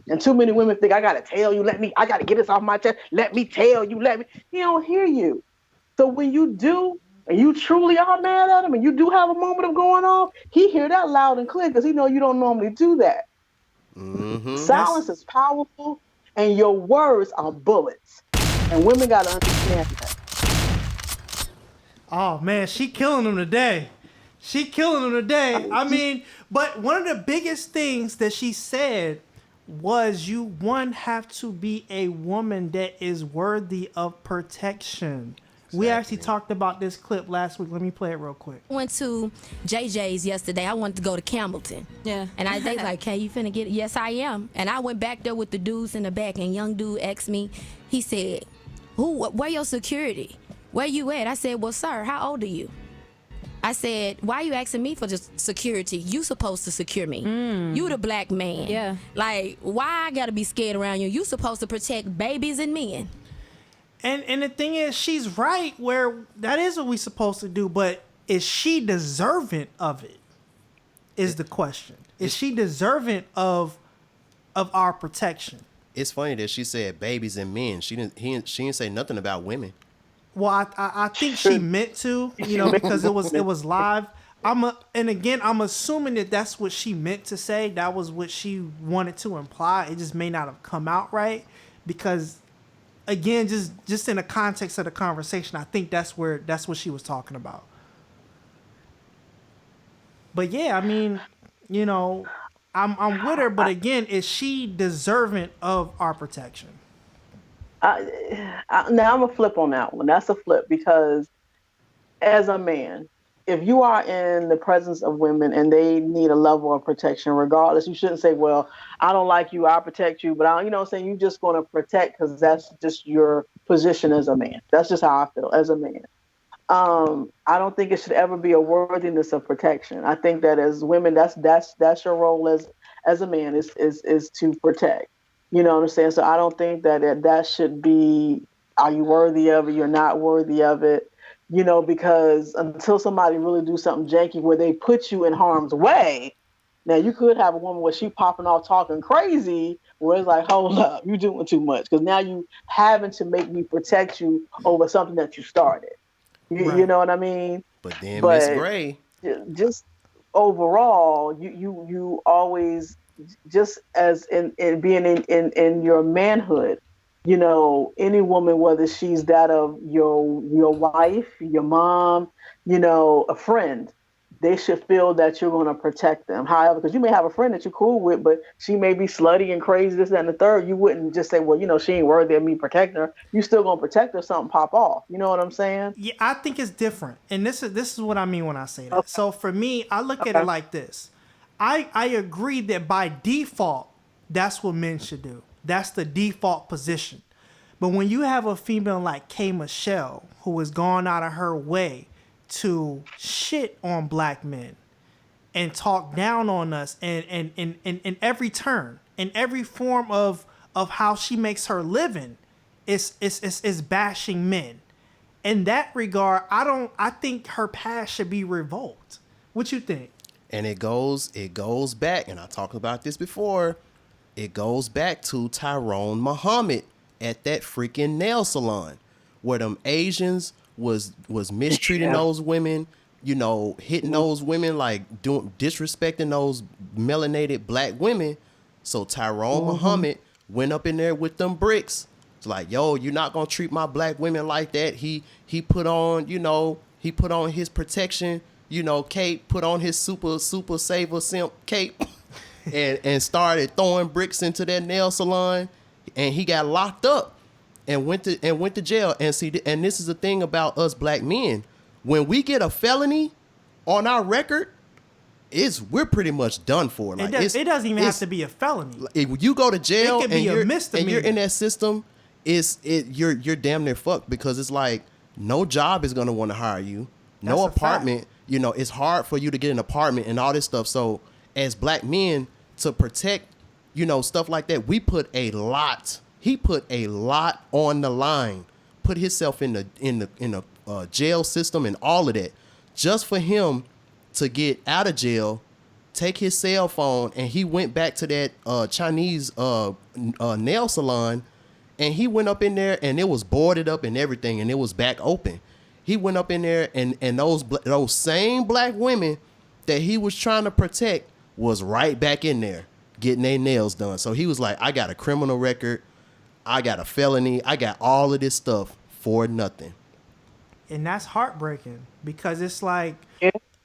And too many women think I gotta tell you, I gotta get this off my chest. Let me tell you, he don't hear you. So when you do, and you truly are mad at him, and you do have a moment of going off, he hear that loud and clear because he know you don't normally do that.
Mm-hmm.
Silence is powerful, and your words are bullets. And women gotta understand that.
Oh man, she killing him today. She killing him today. I mean, but one of the biggest things that she said was you have to be a woman that is worthy of protection. Exactly. We actually talked about this clip last week. Let me play it real quick.
I went to JJ's yesterday. I wanted to go to Campbellton. Yeah. And they like, hey, you finna get it? Yes, I am. And I went back there with the dudes in the back, and young dude asked me, he said, where your security? Where you at? I said, well, sir, how old are you? I said, why are you asking me for the security? You supposed to secure me. You the black man. Yeah. Like, why I gotta be scared around you? You supposed to protect babies and men.
And the thing is, she's right where that is what we supposed to do, but is she deserving of it? Is the question. Is she deserving of our protection?
It's funny that she said babies and men. She didn't say nothing about women.
Well, I think she meant to, because it was live. And again, I'm assuming that that's what she meant to say. That was what she wanted to imply. It just may not have come out right because, again, just in the context of the conversation, I think that's what she was talking about. But yeah, I mean, I'm with her. But again, is she deserving of our protection?
Now I'm a flip on that one. That's a flip because as a man, if you are in the presence of women and they need a level of protection, regardless, you shouldn't say, well, I don't like you, I'll protect you. But you're just going to protect because that's just your position as a man. That's just how I feel as a man. I don't think it should ever be a worthiness of protection. I think that as women, that's your role as a man is to protect. You know what I'm saying? So I don't think that should be, are you worthy of it? You're not worthy of it. Because until somebody really do something janky where they put you in harm's way, now you could have a woman where she popping off talking crazy, where it's like, hold up, you doing too much. Because now you having to make me protect you over something that you started. You know what I mean?
But then Miss Gray.
Just overall, you always, just as in being in your manhood, any woman, whether she's that of your wife, your mom, a friend, they should feel that you're going to protect them. However, because you may have a friend that you're cool with, but she may be slutty and crazy, this, that, and the third. You wouldn't just say, well, she ain't worthy of me protecting her. You still going to protect her if something pop off. You know what I'm saying?
Yeah, I think it's different. And this is what I mean when I say that. Okay. So for me, I look at it like this. I agree that by default, that's what men should do. That's the default position. But when you have a female like K. Michelle, who has gone out of her way to shit on black men and talk down on us and in every turn, in every form of how she makes her living, is bashing men. In that regard, I think her past should be revoked. What you think?
And it goes back, and I talked about this before. It goes back to Tyrone Muhammad at that freaking nail salon, where them Asians was mistreating those women, hitting those women, like disrespecting those melanated black women. So Tyrone Muhammad went up in there with them bricks. It's like, yo, you're not gonna treat my black women like that. He put on, he put on his protection, cape, put on his super saver simp cape, and started throwing bricks into that nail salon, and he got locked up and went to jail. And see, and this is the thing about us black men. When we get a felony on our record, we're pretty much done for. Like,
it doesn't even have to be a felony.
If you go to jail
It could be a misdemeanor.
and you're in that system, you're damn near fucked, because it's like no job is gonna want to hire you, no
That's a
apartment. It's hard for you to get an apartment and all this stuff. So as black men, to protect, stuff like that, we put a lot. He put a lot on the line, put himself in the jail system and all of that, just for him to get out of jail, take his cell phone, and he went back to that Chinese nail salon, and he went up in there, and it was boarded up and everything, and it was back open. He went up in there, and those same black women that he was trying to protect was right back in there getting their nails done. So he was like, I got a criminal record, I got a felony, I got all of this stuff for nothing.
And that's heartbreaking, because it's like,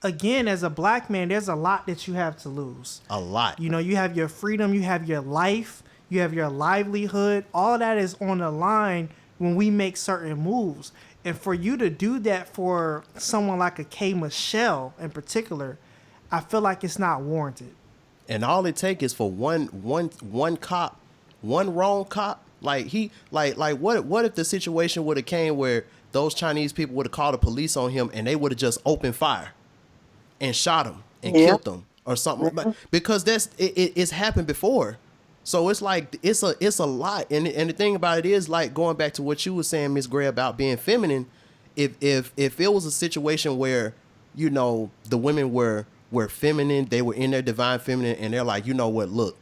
again, as a black man, there's a lot that you have to lose.
A lot.
You have your freedom, you have your life, you have your livelihood. All that is on the line when we make certain moves. And for you to do that for someone like a K. Michelle in particular, I feel like it's not warranted.
And all it takes is for one cop, one wrong cop. Like what if the situation would have came where those Chinese people would have called the police on him, and they would have just opened fire and shot him and killed him or something? Because it's happened before. So it's like it's a lot. And the thing about it is, like, going back to what you were saying, Miss Gray, about being feminine, if it was a situation where, the women were feminine, they were in their divine feminine, and they're like, you know what, look,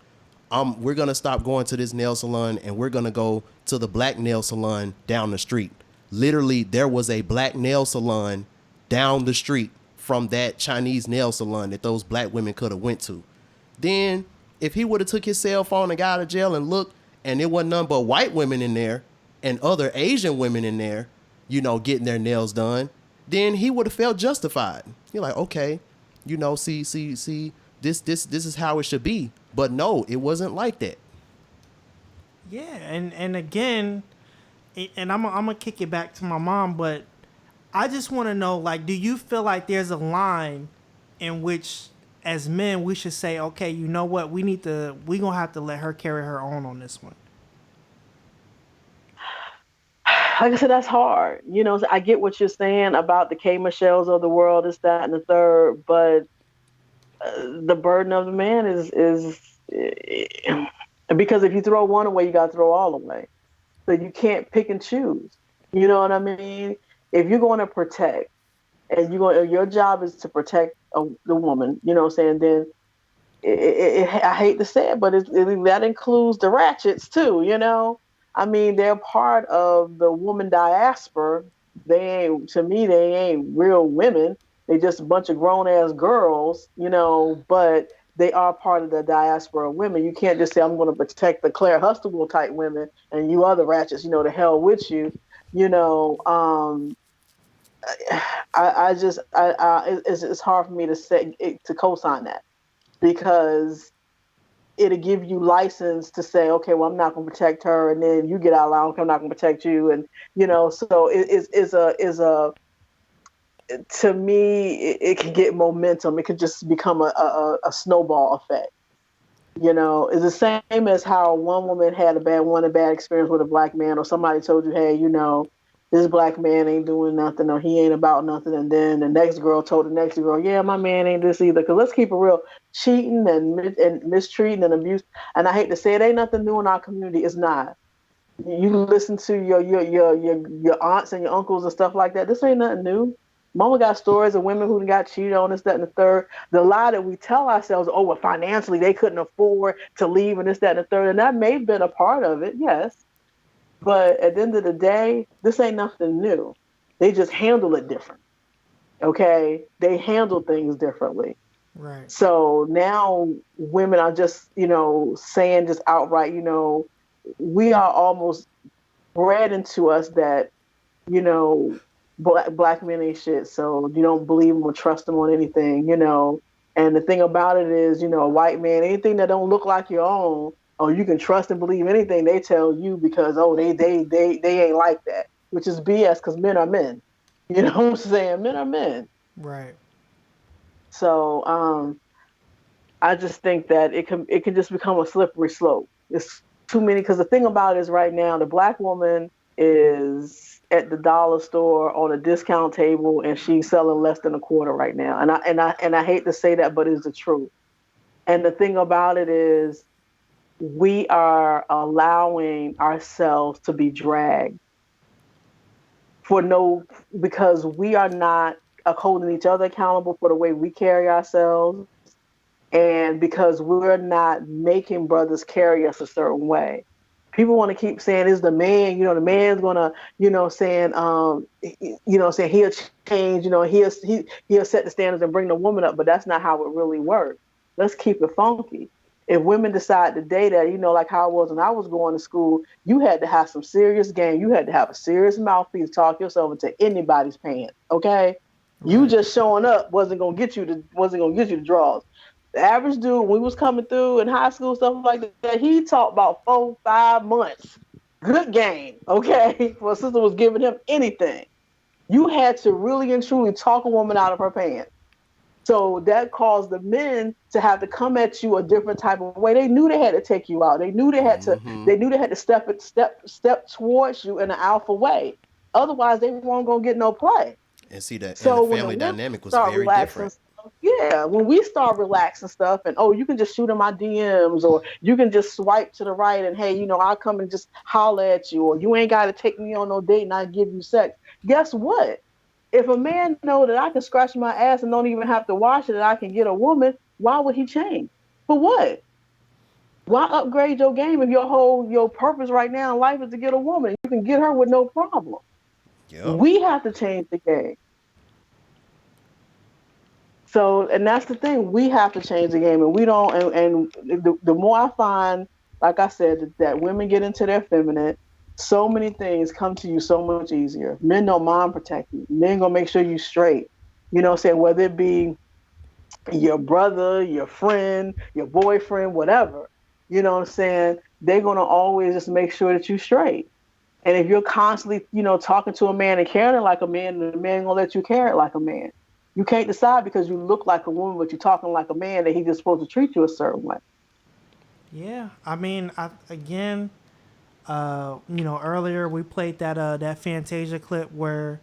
we're gonna stop going to this nail salon, and we're gonna go to the black nail salon down the street. Literally, there was a black nail salon down the street from that Chinese nail salon that those black women could have went to. Then, if he would have took his cell phone and got out of jail and looked, and there wasn't none but white women in there and other Asian women in there, getting their nails done, then he would have felt justified. You're like, okay, see, this is how it should be. But no, it wasn't like that.
Yeah, and again, and I'm gonna kick it back to my mom, but I just want to know, like, do you feel like there's a line in which, as men, we should say, okay, you know what, we gonna have to let her carry her own on this one?
Like I said, that's hard. I get what you're saying about the K. Michelles of the world, this, that, and the third, but the burden of the man is because if you throw one away, you got to throw all away. So you can't pick and choose. You know what I mean? If you're going to protect, and your job is to protect the woman, then I hate to say it, but that includes the ratchets too. I mean, they're part of the woman diaspora. They ain't real women. They just a bunch of grown ass girls, but they are part of the diaspora of women. You can't just say, I'm going to protect the Claire Huxtable type women and you other ratchets, the hell with you. It's hard for me to say, to co-sign that, because it'll give you license to say, okay, well, I'm not going to protect her, and then you get out loud, I'm not going to protect you, and so to me, it can get momentum. It could just become a snowball effect. It's the same as how one woman had a bad experience with a black man, or somebody told you, hey, this black man ain't doing nothing, or he ain't about nothing, and then the next girl told the next girl, yeah, my man ain't this either. Because let's keep it real, cheating and mistreating and abuse, and I hate to say it, ain't nothing new in our community. It's not. You listen to your aunts and your uncles and stuff like that. This ain't nothing new. Mama got stories of women who got cheated on, this, that, and the third. The lie that we tell ourselves, oh, well, financially they couldn't afford to leave, and this, that, and the third, and that may have been a part of it, yes. But at the end of the day, this ain't nothing new. They just handle it different. Okay? They handle things differently.
Right.
So now women are just, saying just outright, we are almost bred into us that, you know, black men ain't shit. So you don't believe them or trust them on anything. And the thing about it is, a white man, anything that don't look like your own, or you can trust and believe anything they tell you because they ain't like that, which is BS because men are men. You know what I'm saying? Men are men.
Right.
So I just think that it can just become a slippery slope. It's too many because the thing about it is right now the black woman is at the dollar store on a discount table and she's selling less than a quarter right now. And I hate to say that, but it's the truth. And the thing about it is we are allowing ourselves to be dragged because we are not holding each other accountable for the way we carry ourselves, and because we're not making brothers carry us a certain way. People want to keep saying it's the man, the man's gonna, saying he'll change, he'll set the standards and bring the woman up, but that's not how it really works. Let's keep it funky. If women decide today that, like how it was when I was going to school, you had to have some serious game. You had to have a serious mouthpiece, talk yourself into anybody's pants. Okay. Right. You just showing up wasn't gonna get you the draws. The average dude, when we was coming through in high school, stuff like that, he talked about 4-5 months. Good game, okay? For a sister was giving him anything. You had to really and truly talk a woman out of her pants. So that caused the men to have to come at you a different type of way. They knew they had to take you out. They knew they had to. They knew they had to step towards you in an alpha way. Otherwise, they weren't gonna get no play.
And see that,
so
and the family dynamic was very different.
Yeah, when we start relaxing stuff and you can just shoot in my DMs or you can just swipe to the right and hey, I'll come and just holler at you, or you ain't got to take me on no date and I give you sex. Guess what? If a man know that I can scratch my ass and don't even have to wash it and I can get a woman, why would he change? For what? Why upgrade your game if your purpose right now in life is to get a woman? You can get her with no problem. Yep. We have to change the game. So, and that's the thing, we have to change the game, and we don't. And the more I find, like I said, that women get into their feminine, so many things come to you so much easier. Men don't mind protecting. Men gonna make sure you straight. You know what I'm saying? Whether it be your brother, your friend, your boyfriend, whatever. You know what I'm saying? They're gonna always just make sure that you straight. And if you're constantly, talking to a man and carrying like a man, the man gonna let you carry it like a man. You can't decide because you look like a woman, but you're talking like a man that he's just supposed to treat you a certain way.
Yeah, I mean, earlier we played that Fantasia clip where,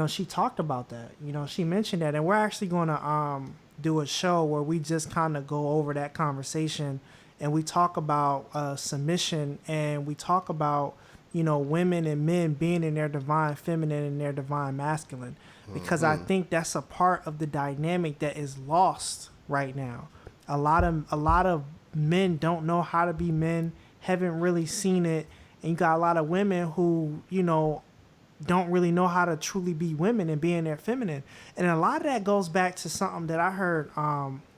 she talked about that. She mentioned that, and we're actually going to do a show where we just kind of go over that conversation, and we talk about submission, and we talk about women and men being in their divine feminine and their divine masculine. Because I think that's a part of the dynamic that is lost right now. A lot of men don't know how to be men, haven't really seen it, and you got a lot of women who don't really know how to truly be women and be in their feminine. And a lot of that goes back to something that I heard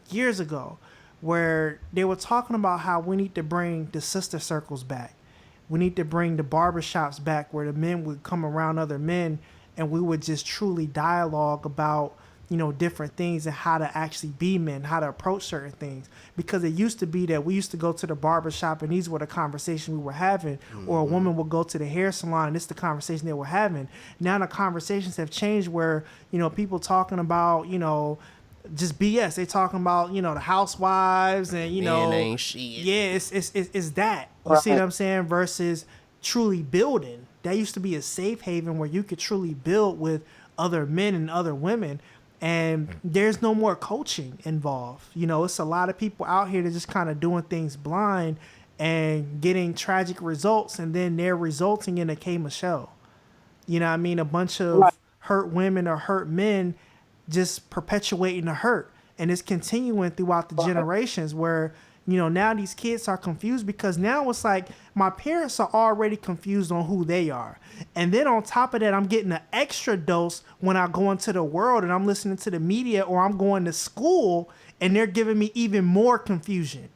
years ago, where they were talking about how we need to bring the sister circles back. We need to bring the barbershops back where the men would come around other men and we would just truly dialogue about, different things and how to actually be men, how to approach certain things. Because it used to be that we used to go to the barbershop and these were the conversations we were having, or a woman would go to the hair salon and this is the conversation they were having. Now the conversations have changed where, people talking about, just BS. They talking about, the housewives and,
Men ain't shit.
Yeah, it's that. You see what I'm saying? Versus truly building. That used to be a safe haven where you could truly build with other men and other women. And there's no more coaching involved. It's a lot of people out here that just kind of doing things blind and getting tragic results. And then they're resulting in a K Michelle. You know what I mean? A bunch of hurt women or hurt men just perpetuating the hurt. And it's continuing throughout the generations where, now these kids are confused because now it's like my parents are already confused on who they are. And then on top of that, I'm getting an extra dose when I go into the world and I'm listening to the media or I'm going to school and they're giving me even more confusion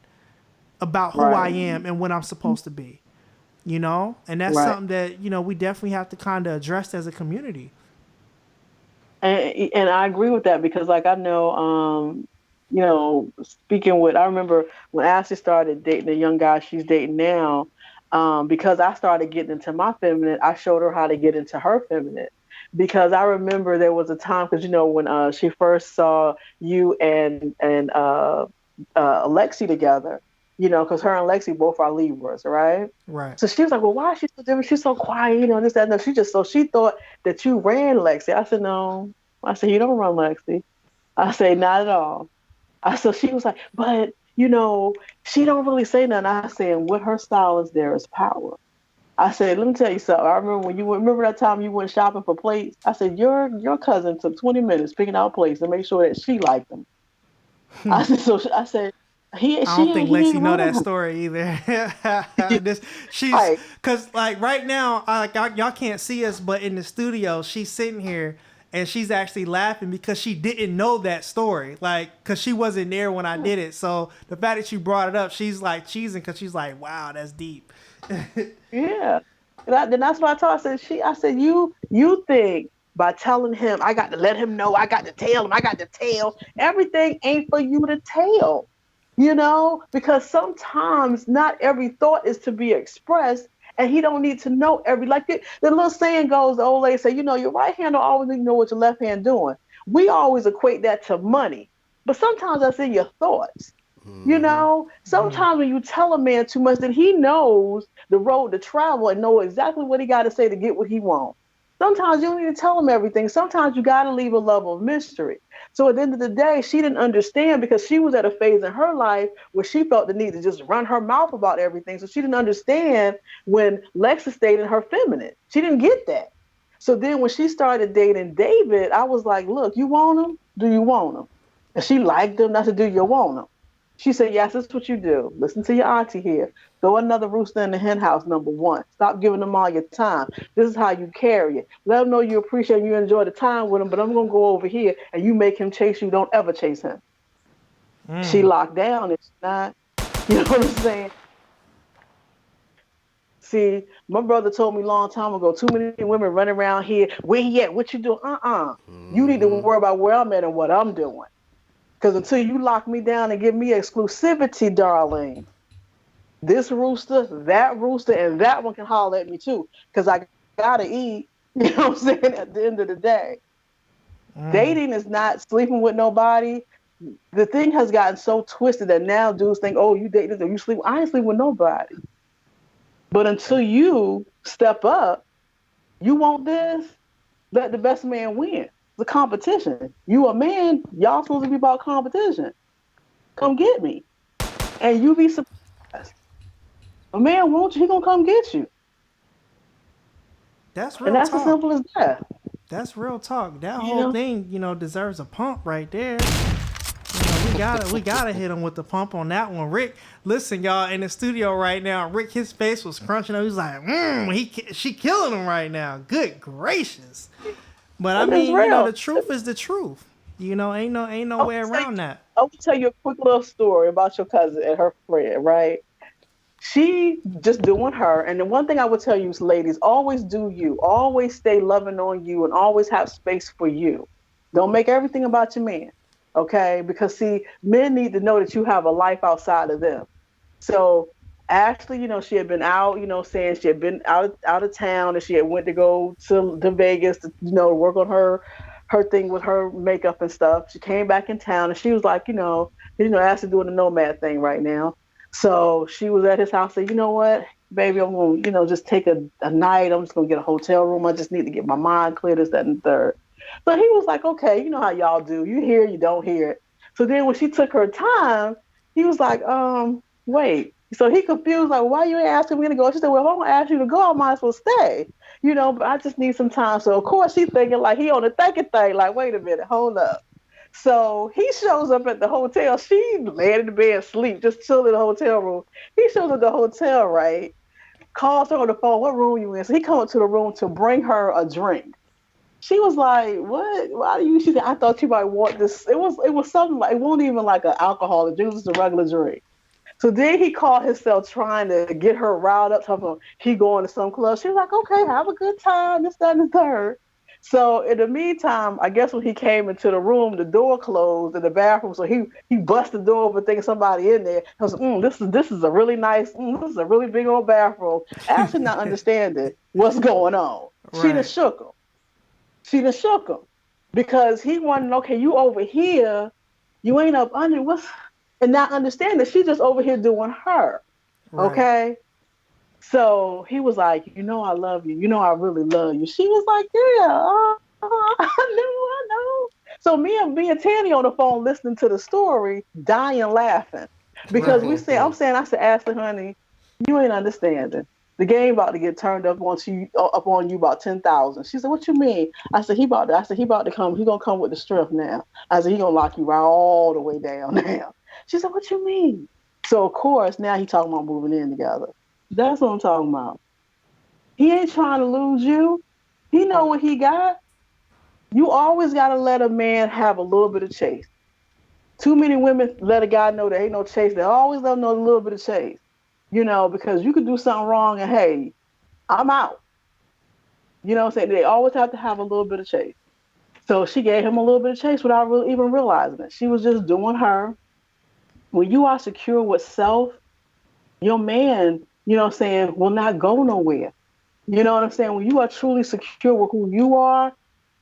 about who I am and what I'm supposed to be. You know, and that's something that, you know, we definitely have to kind of address as a community.
And I agree with that because, like, I know, you know, speaking with, I remember when Ashley started dating the young guy she's dating now, because I started getting into my feminine, I showed her how to get into her feminine. Because I remember there was a time, because, you know, when she first saw you and Alexi together, you know, because her and Lexi both are Libras, right?
Right.
So she was like, well, why is she so different? She's so quiet, you know, this, that, and that. She thought that you ran Lexi. I said, no. I said, you don't run Lexi. I said, not at all. So she was like, but, you know, she don't really say nothing. I said, what her style is there is power. I said, let me tell you something. I remember when you remember that time you went shopping for plates. I said, your cousin took 20 minutes picking out plates to make sure that she liked them. I said, I said,
I don't think
he
Lexi
ain't
know that
wrong.
story either. She's
Right.
cause like right now, y'all can't see us, but in the studio, she's sitting here and she's actually laughing because she didn't know that story, like cause she wasn't there when I did it. So the fact that you brought it up, she's like cheesing because she's like, wow, that's deep.
Yeah. Then that's what I told her. I said, you think by telling him, I got to let him know, I got to tell him, I got to tell. Everything ain't for you to tell, you know, because sometimes not every thought is to be expressed, and he don't need to know like the little saying goes, the old lady say, you know, your right hand don't always need to know what your left hand doing. We always equate that to money, but sometimes that's in your thoughts. You know, sometimes when you tell a man too much, then he knows the road to travel and know exactly what he got to say to get what he wants. Sometimes you don't need to tell him everything. Sometimes you got to leave a level of mystery. So at the end of the day, she didn't understand because she was at a phase in her life where she felt the need to just run her mouth about everything. So she didn't understand when Lexa stayed in her feminine. She didn't get that. So then when she started dating David, I was like, look, you want him? Do you want him? And she liked him. I said, do you want him? She said, yes, that's what you do. Listen to your auntie here. Throw another rooster in the hen house, number one. Stop giving them all your time. This is how you carry it. Let them know you appreciate and you enjoy the time with him, but I'm going to go over here and you make him chase you. Don't ever chase him. She locked down and she's not. You know what I'm saying? See, my brother told me a long time ago, too many women running around here. Where he at? What you doing? You need to worry about where I'm at and what I'm doing. Because until you lock me down and give me exclusivity, darling, this rooster, and that one can holler at me too. Because I gotta eat. You know what I'm saying? At the end of the day, dating is not sleeping with nobody. The thing has gotten so twisted that now dudes think, oh, you date this or you sleep. I ain't sleep with nobody. But until you step up, you want this, let the best man win. The competition. You a man, y'all supposed to be about competition. Come get me. And you be surprised. A man wants you, he gonna come get you.
That's
And
real
that's as
talk.
simple as that.
That's real talk. That
You
whole
know?
thing, you know, deserves a pump right there. You know, we gotta hit him with the pump on that one. Rick, listen, y'all, in the studio right now, Rick, his face was crunching up. He was like, she killing him right now. Good gracious. But I
But it's
mean, you know,
real.
the truth is the truth. You know, ain't no way around that.
I'll tell you a quick little story about your cousin and her friend, right? She just doing her. And the one thing I would tell you is, ladies, always do you. Always stay loving on you and always have space for you. Don't make everything about your man. Okay? Because see, men need to know that you have a life outside of them. So Ashley, you know, she had been out, you know, saying she had been out of town and she had went to go to Vegas to, you know, work on her thing with her makeup and stuff. She came back in town and she was like, Ashley doing the nomad thing right now. So she was at his house and said, you know what, baby, I'm gonna, just take a night. I'm just gonna get a hotel room. I just need to get my mind clear, this, that, and the third. So he was like, okay, you know how y'all do. You hear, you don't hear it. So then when she took her time, he was like, wait. So he confused, like, why you ain't asking me to go? She said, well, if I'm gonna ask you to go, I might as well stay. But I just need some time. So of course she's thinking like he on the thinking thing, like, wait a minute, hold up. So he shows up at the hotel. She laying in the bed, sleep, just chilling in the hotel room. He shows up at the hotel, right? Calls her on the phone, what room you in? So he comes to the room to bring her a drink. She was like, "What? Why do you?" She said, "I thought you might want this." It was something like it wasn't even like an alcoholic drink. It was just a regular drink. So then he called himself trying to get her riled up. Talking about he going to some club. She was like, "Okay, have a good time." This, that, and the third. So in the meantime, I guess when he came into the room, the door closed in the bathroom. So he bust the door open, thinking somebody in there. I was like, this is a really nice, this is a really big old bathroom. Actually, not understanding what's going on. She done
Right.
shook him. She done shook him because he wanted, okay, you over here, you ain't up under what's, and not understand that she's just over here doing her.
Right.
Okay. So he was like, I love you. I really love you. She was like, yeah, I know. So me and Tanny on the phone listening to the story, dying laughing. Because
Right.
I said, Ashley, honey, you ain't understanding. The game about to get turned up on you about 10,000. She said, what you mean? I said, he about to come. He gonna come with the strength now. I said, he gonna lock you right all the way down now. She said, what you mean? So of course now he talking about moving in together. That's what I'm talking about. He ain't trying to lose you. He know what he got. You always got to let a man have a little bit of chase. Too many women let a guy know there ain't no chase. They always let him know a little bit of chase. Because you could do something wrong and hey, I'm out. You know what I'm saying? They always have to have a little bit of chase. So she gave him a little bit of chase without really even realizing it. She was just doing her. When you are secure with self, your man, will not go nowhere. You know what I'm saying? When you are truly secure with who you are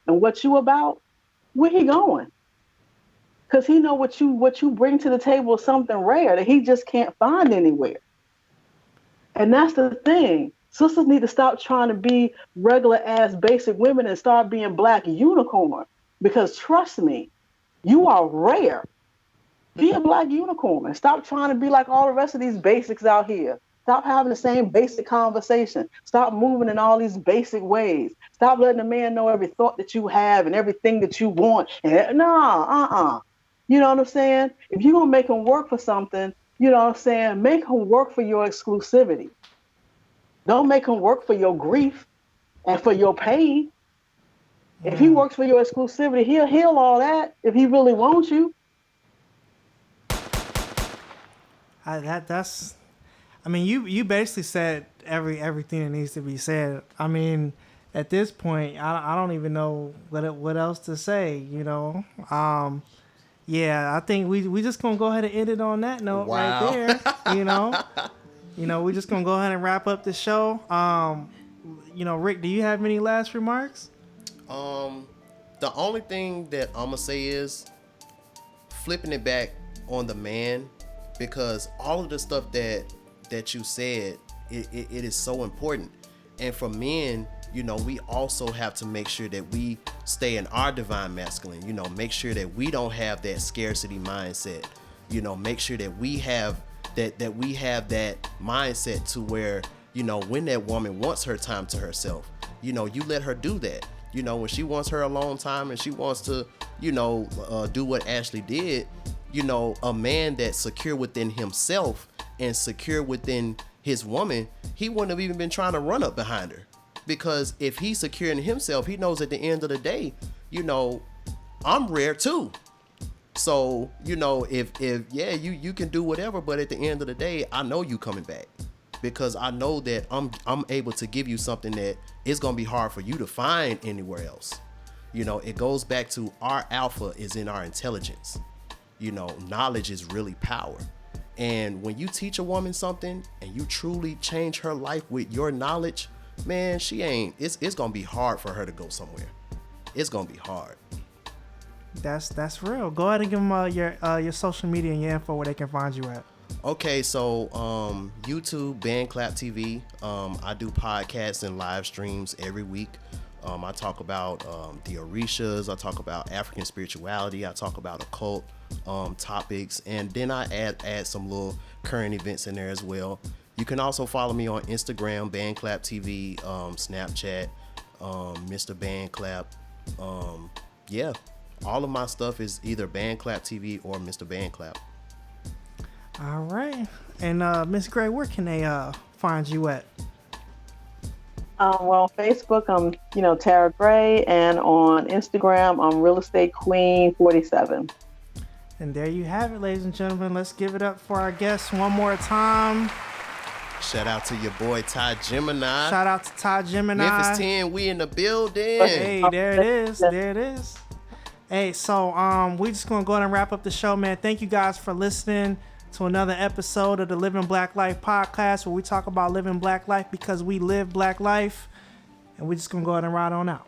and what you about, where he going? Because he know what you bring to the table is something rare that he just can't find anywhere. And that's the thing. Sisters need to stop trying to be regular ass basic women and start being black unicorn. Because trust me, you are rare. Be a black unicorn. Stop trying to be like all the rest of these basics out here. Stop having the same basic conversation. Stop moving in all these basic ways. Stop letting a man know every thought that you have and everything that you want. And You know what I'm saying? If you're going to make him work for something, you know what I'm saying? Make him work for your exclusivity. Don't make him work for your grief and for your pain. If he works for your exclusivity, he'll heal all that if he really wants you.
You basically said everything that needs to be said. I mean, at this point, I don't even know what else to say. Yeah, I think we just gonna go ahead and end it on that note right there. We just gonna go ahead and wrap up the show. Rick, do you have any last remarks?
The only thing that I'm gonna say is flipping it back on the man, because all of the stuff that you said, it is so important. And for men, we also have to make sure that we stay in our divine masculine, make sure that we don't have that scarcity mindset, make sure that we have that mindset to where, when that woman wants her time to herself, you let her do that. When she wants her alone time and she wants to, do what Ashley did, a man that's secure within himself and secure within his woman, he wouldn't have even been trying to run up behind her. Because if he's secure in himself, he knows at the end of the day, I'm rare too. So, if you can do whatever, but at the end of the day, I know you coming back. Because I know that I'm able to give you something that is going to be hard for you to find anywhere else. It goes back to our alpha is in our intelligence. Knowledge is really power. And when you teach a woman something and you truly change her life with your knowledge, man, it's going to be hard for her to go somewhere. It's going to be hard.
That's real. Go ahead and give them your social media and your info where they can find you at.
Okay, so YouTube, Band Clap TV. I do podcasts and live streams every week. I talk about the Orishas. I talk about African spirituality. I talk about occult topics, and then I add some little current events in there as well. You can also follow me on Instagram, Band Clap TV, Snapchat, Mr. Band Clap. Yeah, all of my stuff is either Band Clap TV or Mr. Band Clap.
All right. And Miss Gray, where can they find you at?
Well, on Facebook, I'm, Tara Gray, and on Instagram, I'm Real Estate Queen 47.
And there you have it, ladies and gentlemen. Let's give it up for our guests one more time.
Shout out to your boy Ty Gemini.
Shout out to Ty Gemini.
Memphis 10, we in the building.
Hey, there it is. There it is. Hey, so we just gonna go ahead and wrap up the show, man. Thank you guys for listening to another episode of the Living Black Life podcast, where we talk about living black life because we live black life. And we just gonna go ahead and ride on out.